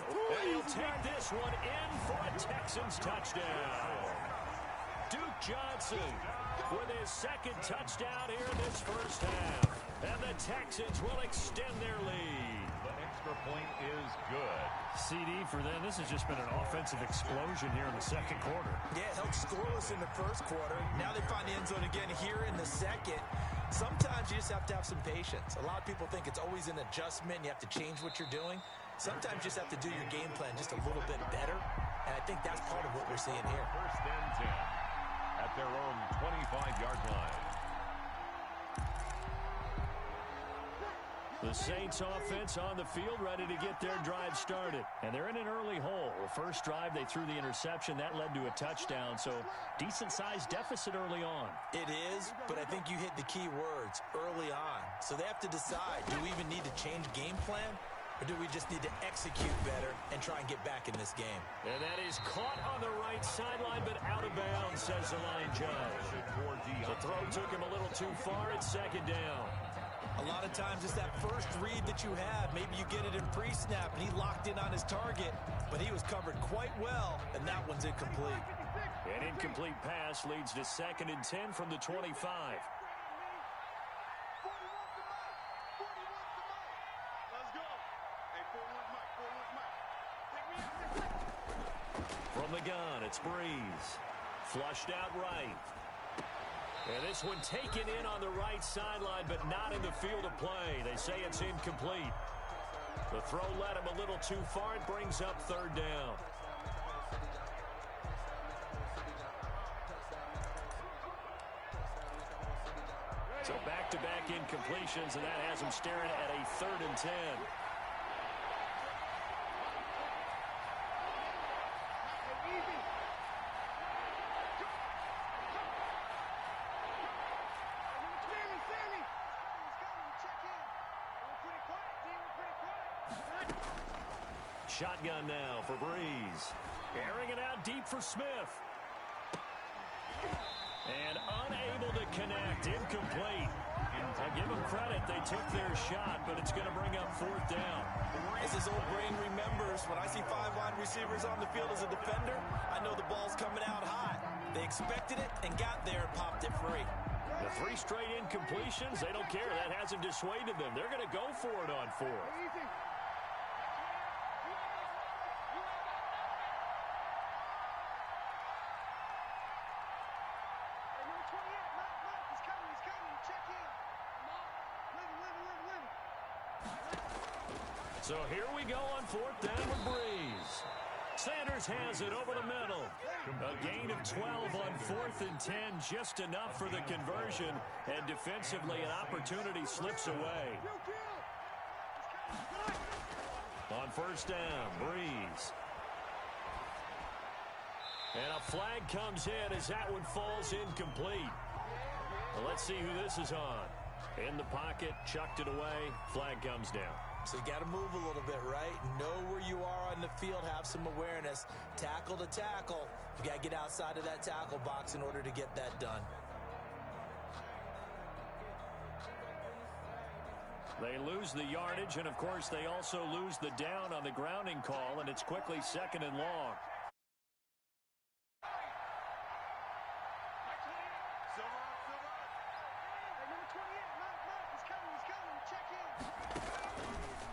he'll take this one in for a Texans touchdown. Duke Johnson with his 2nd touchdown here in this first half. And the Texans will extend their lead. The extra point is good. CD for them. This has just been an offensive explosion here in the 2nd quarter. Yeah, it held scoreless in the 1st quarter. Now they find the end zone again here in the 2nd. Sometimes you just have to have some patience. A lot of people think it's always an adjustment. You have to change what you're doing. Sometimes you just have to do your game plan just a little bit better. And I think that's part of what we're seeing here. First and 10 at their own 25-yard line. The Saints offense on the field ready to get their drive started. And they're in an early hole. The first drive, they threw the interception. That led to a touchdown. So decent-sized deficit early on. It is, but I think you hit the key words, early on. So they have to decide, do we even need to change game plan? Or do we just need to execute better and try and get back in this game? And that is caught on the right sideline, but out of bounds, says the line judge. The throw took him a little too far. It's 2nd down. A lot of times it's that first read that you have. Maybe you get it in pre-snap, and he locked in on his target, but he was covered quite well, and that one's incomplete. An incomplete pass leads to 2nd and 10 from the 25. From the gun, it's Breeze. Flushed out right. And this one taken in on the right sideline, but not in the field of play. They say it's incomplete. The throw led him a little too far. It brings up 3rd down. So back-to-back incompletions, and that has him staring at a 3rd and 10. Shotgun now for Breeze. Airing it out deep for Smith. And unable to connect. Incomplete. I give them credit. They took their shot, but it's going to bring up 4th down. As his old brain remembers, when I see 5 wide receivers on the field as a defender, I know the ball's coming out hot. They expected it and got there and popped it free. The 3 straight incompletions, they don't care. That hasn't dissuaded them. They're going to go for it on 4th. So here we go on 4th down with Breeze. Sanders has it over the middle. A gain of 12 on 4th and 10, just enough for the conversion. And defensively, an opportunity slips away. On 1st down, Breeze And a flag comes in as that one falls incomplete. Well, let's see who this is on. In the pocket, chucked it away, flag comes down. So you got to move a little bit, right? Know where you are on the field, have some awareness. Tackle to tackle. You got to get outside of that tackle box in order to get that done. They lose the yardage, and of course they also lose the down on the grounding call, and it's quickly 2nd and long.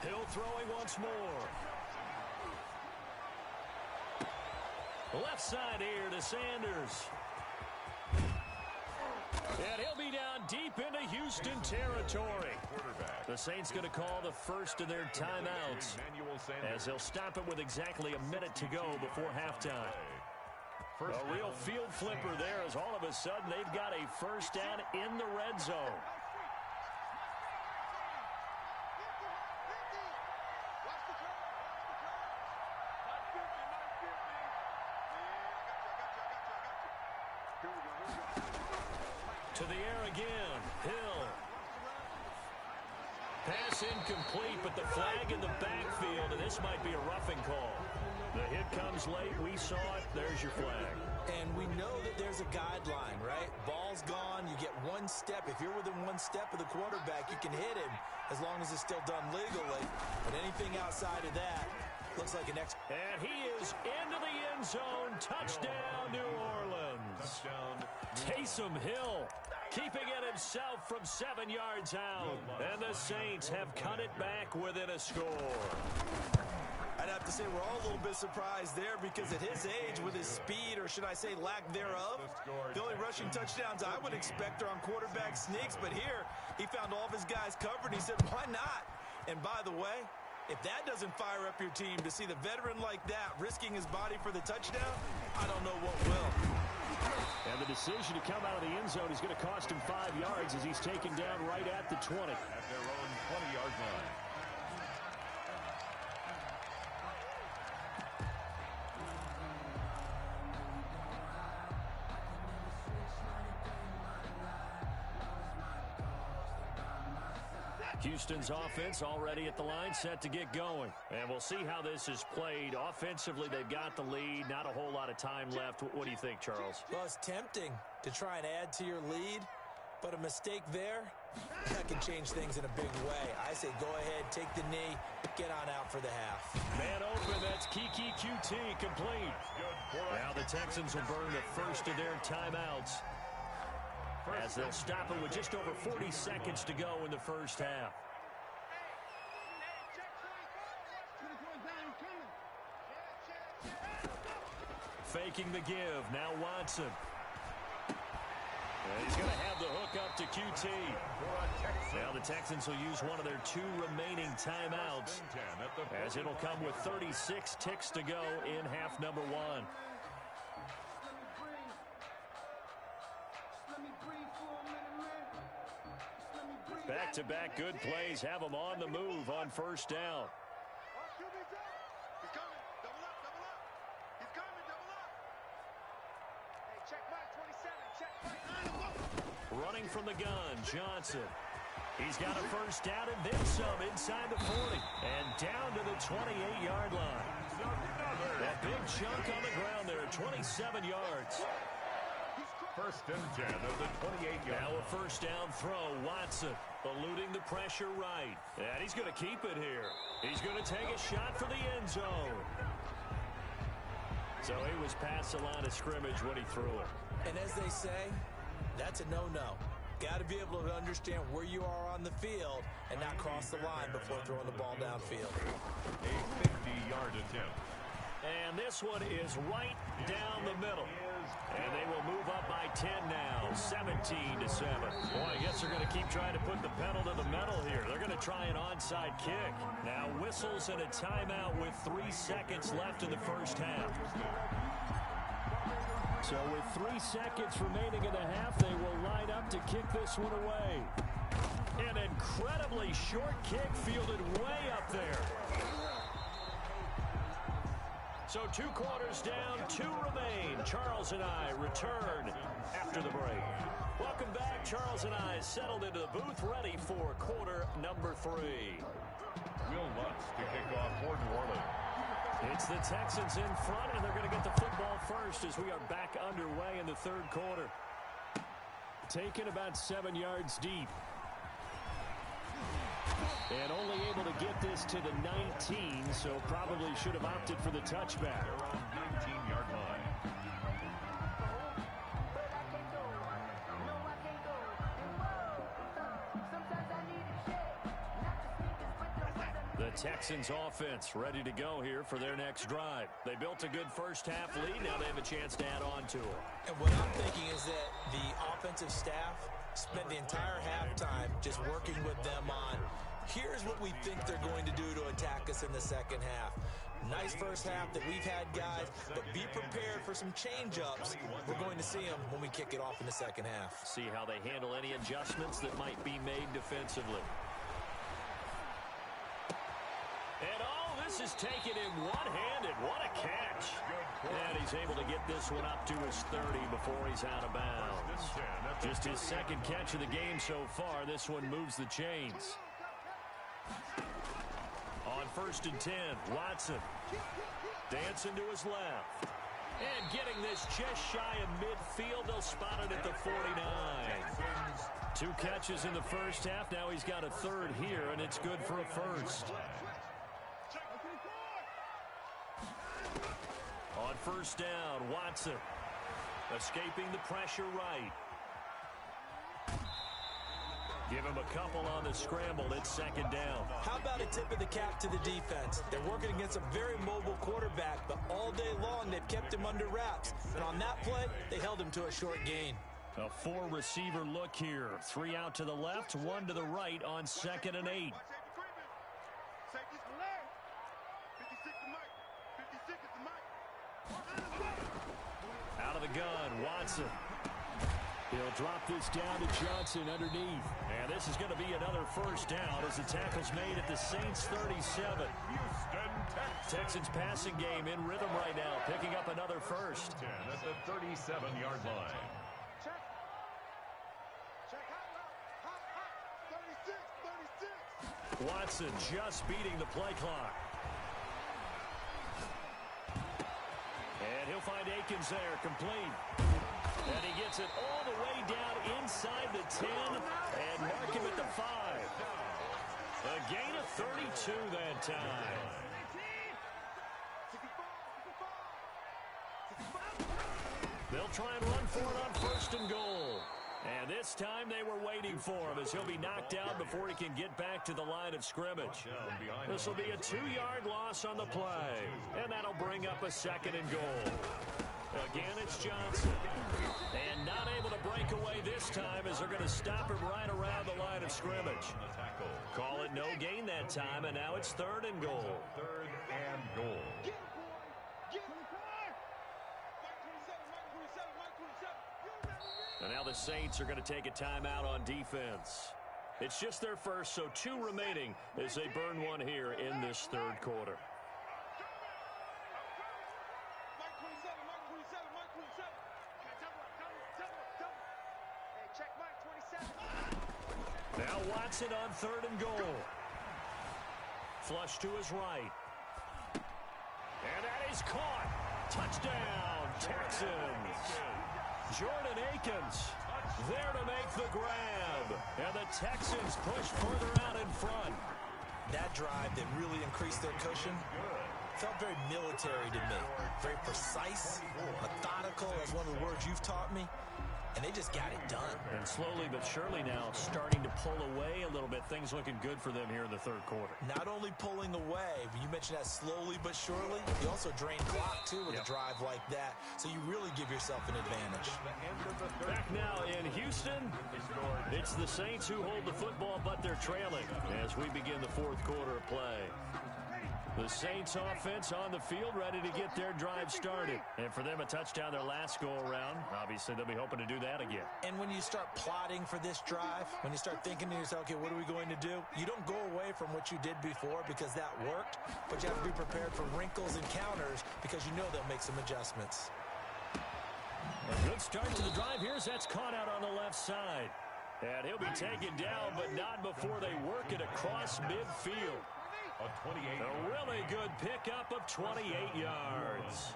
Hill throwing once more. Left side here to Sanders. And he'll be down deep into Houston territory. The Saints going to call the first of their timeouts as they'll stop it with exactly a minute to go before halftime. A real field flipper there as all of a sudden they've got a first down in the red zone. To the air again. Hill. Pass incomplete, but the flag in the backfield, and this might be a roughing call. The hit comes late. We saw it. There's your flag. And we know that there's a guideline, right? Ball's gone. You get one step. If you're within one step of the quarterback, you can hit him as long as it's still done legally. But anything outside of that looks like an extra. And he is into the end zone. Touchdown, New Orleans. Touchdown. Taysom Hill keeping it himself from 7 yards out. And the Saints have cut it back within a score. I'd have to say we're all a little bit surprised there because at his age, with his speed, or should I say lack thereof, the only rushing touchdowns I would expect are on quarterback sneaks. But here, he found all of his guys covered. He said, why not? And by the way, if that doesn't fire up your team to see the veteran like that risking his body for the touchdown, I don't know what will. And the decision to come out of the end zone is going to cost him 5 yards as he's taken down right at the 20. At their own 20-yard line. Houston's offense already at the line, set to get going. And we'll see how this is played. Offensively, they've got the lead. Not a whole lot of time left. What do you think, Charles? Well, it's tempting to try and add to your lead, but a mistake there, that can change things in a big way. I say go ahead, take the knee, get on out for the half. Man open, that's Kiki QT, complete. Now the Texans will burn the first of their timeouts as they'll stop it with just over 40 seconds to go in the first half. Faking the give, now Watson. And he's going to have the hook up to QT. Now the Texans will use one of their 2 remaining timeouts as it'll come with 36 ticks to go in half number 1. Back-to-back good plays have them on the move on first down. Running from the gun, Johnson. He's got a first down and then some inside the 40 and down to the 28-yard line. That big chunk on the ground there, 27 yards. First and 10 of the 28-yard. Now a first down throw, Watson eluding the pressure right. And he's going to keep it here. He's going to take a shot for the end zone. So he was past the line of scrimmage when he threw it. And as they say, that's a no-no. Got to be able to understand where you are on the field and not cross the line before throwing the ball downfield. A 50-yard attempt. And this one is right down the middle. And they will move up by 10 now, 17-7. Boy, I guess they're going to keep trying to put the pedal to the metal here. They're going to try an onside kick. Now whistles and a timeout with 3 seconds left in the first half. So with 3 seconds remaining in the half, they will line up to kick this one away. An incredibly short kick fielded way up there. So 2 quarters down, 2 remain. Charles and I return after the break. Welcome back. Charles and I settled into the booth, ready for quarter number 3. Will Lutz to kick off for New Orleans. It's the Texans in front, and they're going to get the football first as we are back underway in the third quarter. Taken about 7 yards deep. And only able to get this to the 19, so probably should have opted for the touchback. Around 19-yard line. The Texans offense ready to go here for their next drive. They built a good first half lead. Now they have a chance to add on to it. And what I'm thinking is that the offensive staff spent the entire halftime just working with them on, here's what we think they're going to do to attack us in the second half. Nice first half that we've had, guys, but be prepared for some change-ups. We're going to see them when we kick it off in the second half. See how they handle any adjustments that might be made defensively. And all this is taken in one-handed. What a catch. And he's able to get this one up to his 30 before he's out of bounds. Just his second catch of the game so far. This one moves the chains. On 1st and 10, Watson dancing to his left. And getting this just shy of midfield. They'll spot it at the 49. 2 catches in the first half. Now he's got a third here, and it's good for a first. On 1st down, Watson escaping the pressure right. Give him a couple on the scramble. It's 2nd down. How about a tip of the cap to the defense? They're working against a very mobile quarterback, but all day long they've kept him under wraps. And on that play, they held him to a short gain. A 4-receiver look here. 3 out to the left, 1 to the right on 2nd and 8. Out of the gun, Watson. He'll drop this down to Johnson underneath. And this is going to be another first down as the tackle's made at the Saints 37. Texans passing game in rhythm right now, picking up another first. 10 at the 37-yard line. Watson just beating the play clock. And he'll find Akins there, complete. And he gets it all the way down inside the 10 and mark him at the 5. A gain of 32 that time. They'll try and run for it on 1st and goal. And this time they were waiting for him as he'll be knocked out before he can get back to the line of scrimmage. This will be a 2-yard loss on the play. And that'll bring up a 2nd and goal. Again, it's Johnson. And not able to break away this time as they're going to stop him right around the line of scrimmage. Call it no gain that time, and now it's 3rd and goal. 3rd and goal. And now the Saints are going to take a timeout on defense. It's just their first, so 2 remaining as they burn one here in this 3rd quarter. Now Watson on 3rd and goal. Flush to his right. And that is caught. Touchdown, Texans. Jordan Akins there to make the grab. And the Texans push further out in front. That drive that really increased their cushion felt very military to me. Very precise, methodical, is one of the words you've taught me. And they just got it done. And slowly but surely now starting to pull away a little bit. Things looking good for them here in the 3rd quarter. Not only pulling away, but you mentioned that slowly but surely. You also drain clock, too, with a drive like that. So you really give yourself an advantage. Back now in Houston, it's the Saints who hold the football, but they're trailing as we begin the 4th quarter of play. The Saints offense on the field, ready to get their drive started. And for them, a touchdown their last go-around. Obviously, they'll be hoping to do that again. And when you start plotting for this drive, when you start thinking to yourself, okay, what are we going to do? You don't go away from what you did before because that worked, but you have to be prepared for wrinkles and counters because you know they'll make some adjustments. A good start to the drive here as that's caught out on the left side. And he'll be taken down, but not before they work it across midfield. A 28. A really good pickup of 28 yards.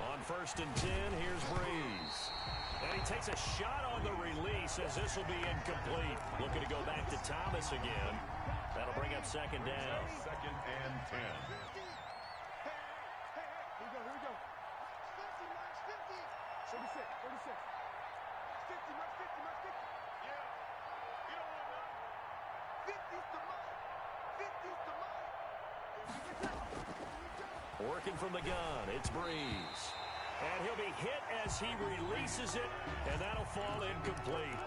On 1st and 10, here's Breeze. And he takes a shot on the release as this will be incomplete. Looking to go back to Thomas again. That'll bring up 2nd down. 2nd and 10. Here we go. 36. 50, Mark 50. Yeah. You don't want none. 50's the mark. 50's the mark. Working from the gun, it's Breeze. And he'll be hit as he releases it, and that'll fall incomplete.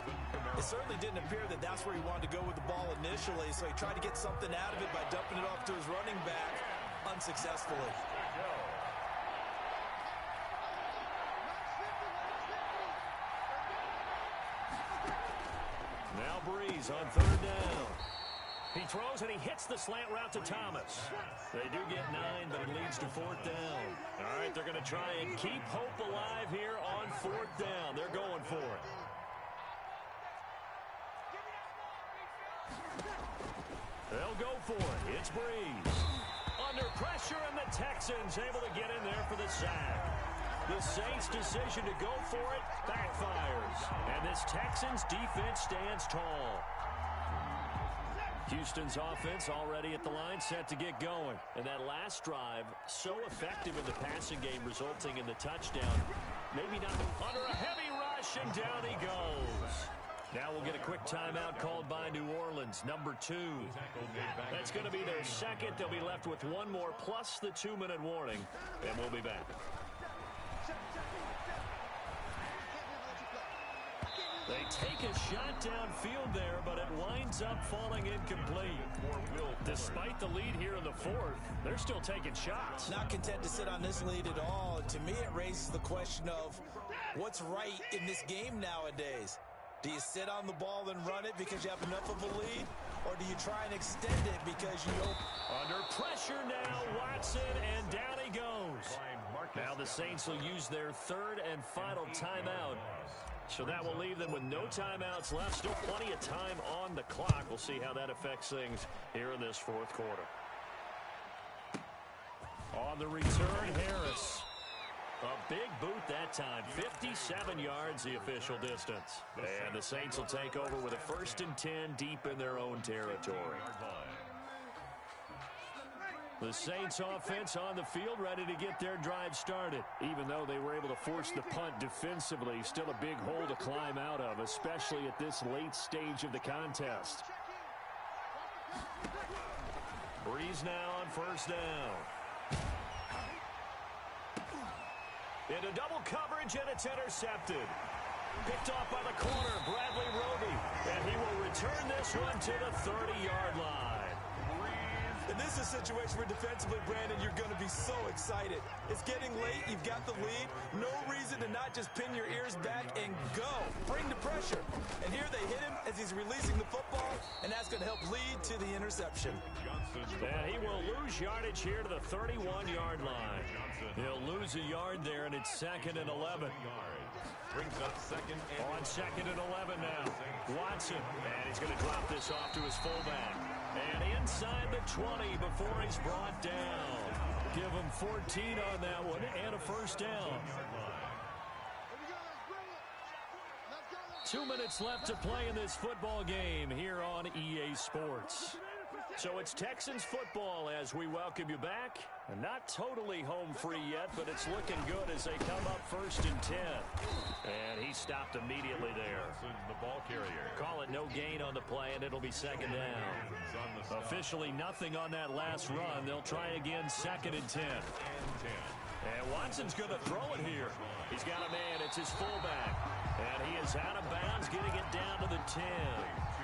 It certainly didn't appear that that's where he wanted to go with the ball initially, so he tried to get something out of it by dumping it off to his running back unsuccessfully. Now Breeze on 3rd down. He throws and he hits the slant route to Thomas. They do get 9, but it leads to 4th down. All right, they're going to try and keep hope alive here on 4th down. They're going for it. They'll go for it. It's Breeze. Under pressure, and the Texans able to get in there for the sack. The Saints' decision to go for it backfires. And this Texans defense stands tall. Houston's offense already at the line, set to get going. And that last drive, so effective in the passing game, resulting in the touchdown. Maybe not under a heavy rush, and down he goes. Now we'll get a quick timeout called by New Orleans, number 2. That's going to be their second. They'll be left with one more, plus the 2-minute warning, and we'll be back. They take a shot downfield there, but it winds up falling incomplete. Despite the lead here in the 4th, they're still taking shots. Not content to sit on this lead at all. To me, it raises the question of what's right in this game nowadays. Do you sit on the ball and run it because you have enough of a lead? Or do you try and extend it because you know? Under pressure now, Watson, and down he goes. Now the Saints will use their 3rd and final timeout. So that will leave them with no timeouts left. Still plenty of time on the clock. We'll see how that affects things here in this 4th quarter. On the return, Harris. A big boot that time. 57 yards the official distance. And the Saints will take over with a 1st and 10 deep in their own territory. The Saints offense on the field, ready to get their drive started. Even though they were able to force the punt defensively, still a big hole to climb out of, especially at this late stage of the contest. Breeze now on 1st down. Into double coverage, and it's intercepted. Picked off by the corner, Bradley Roby. And he will return this one to the 30-yard line. And this is a situation where defensively, Brandon, you're going to be so excited. It's getting late. You've got the lead. No reason to not just pin your ears back and go. Bring the pressure. And here they hit him as he's releasing the football, and that's going to help lead to the interception. And he will lose yardage here to the 31-yard line. He'll lose a yard there, and it's 2nd and 11. Brings up 2nd and on 2nd and 11 now. Watson, and he's going to drop this off to his fullback. And inside the 20 before he's brought down. Give him 14 on that one and a 1st down. 2 minutes left to play in this football game here on EA Sports. So it's Texans football as we welcome you back. And not totally home free yet, but it's looking good as they come up 1st and 10. And he stopped immediately there. The ball carrier. Call it no gain on the play, and it'll be 2nd down. Officially nothing on that last run. They'll try again 2nd and 10. And Watson's going to throw it here. He's got a man. It's his fullback. And he is out of bounds, getting it down to the 10.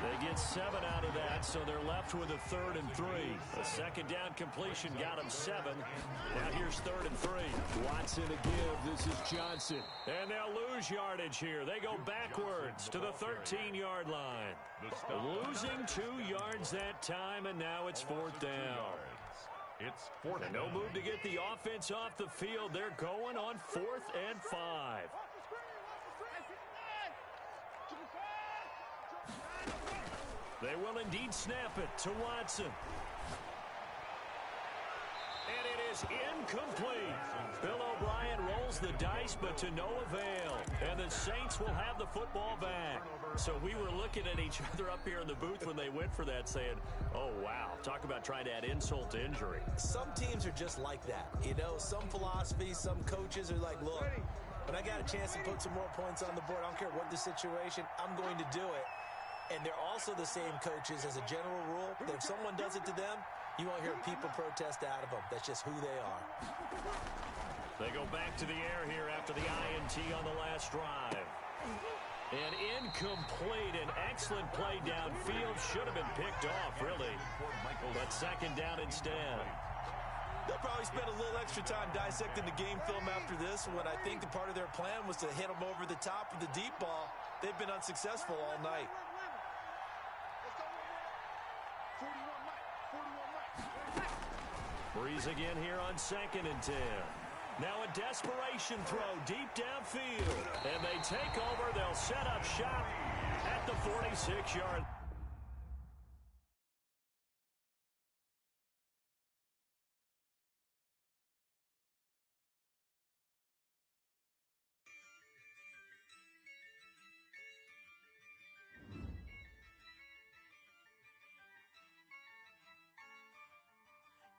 They get 7 out of that, so they're left with a 3rd and 3. A second down completion got him 7. Now here's 3rd and 3. Watson to give. This is Johnson. And they'll lose yardage here. They go backwards to the 13-yard line. Losing 2 yards that time, and now it's 4th down. It's 4th and no down. move to get the offense off the field. They're going on 4th and 5. They will indeed snap it to Watson. And it is incomplete. Bill O'Brien rolls the dice, but to no avail. And the Saints will have the football back. So we were looking at each other up here in the booth when they went for that, saying, oh, wow, talk about trying to add insult to injury. Some teams are just like that. You know, some philosophies, some coaches are like, look, when I got a chance to put some more points on the board, I don't care what the situation, I'm going to do it. And they're also the same coaches as a general rule. That if someone does it to them, you won't hear people protest out of them. That's just who they are. They go back to the air here after the INT on the last drive. And incomplete. An excellent play downfield. Should have been picked off, really. But second down instead. They'll probably spend a little extra time dissecting the game film after this, when I think the part of their plan was to hit them over the top of the deep ball. They've been unsuccessful all night. Breeze again here on 2nd and 10. Now a desperation throw deep downfield. And they take over. They'll set up shop at the 46-yard.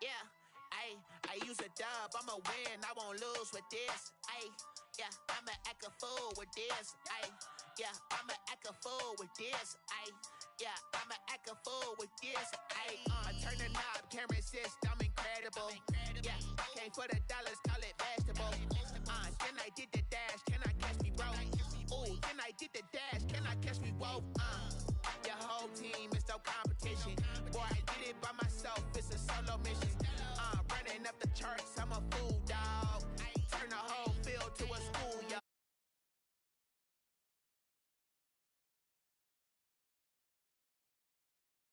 Yeah, I use a dub, I'ma win, I won't lose with this. Yeah, I'ma act a fool with this. Yeah, I'ma act a fool with this. Yeah, I'ma act a fool with this. I turn the knob, can't resist, I'm incredible. Yeah, came for the dollars, call it vegetable. Then I did the dash, can I catch me, bro? Ooh, then I did the dash, can I catch me, whoa? Your whole team is no competition. Boy, I did it by myself, it's a solo mission. Running up the charts, I'm a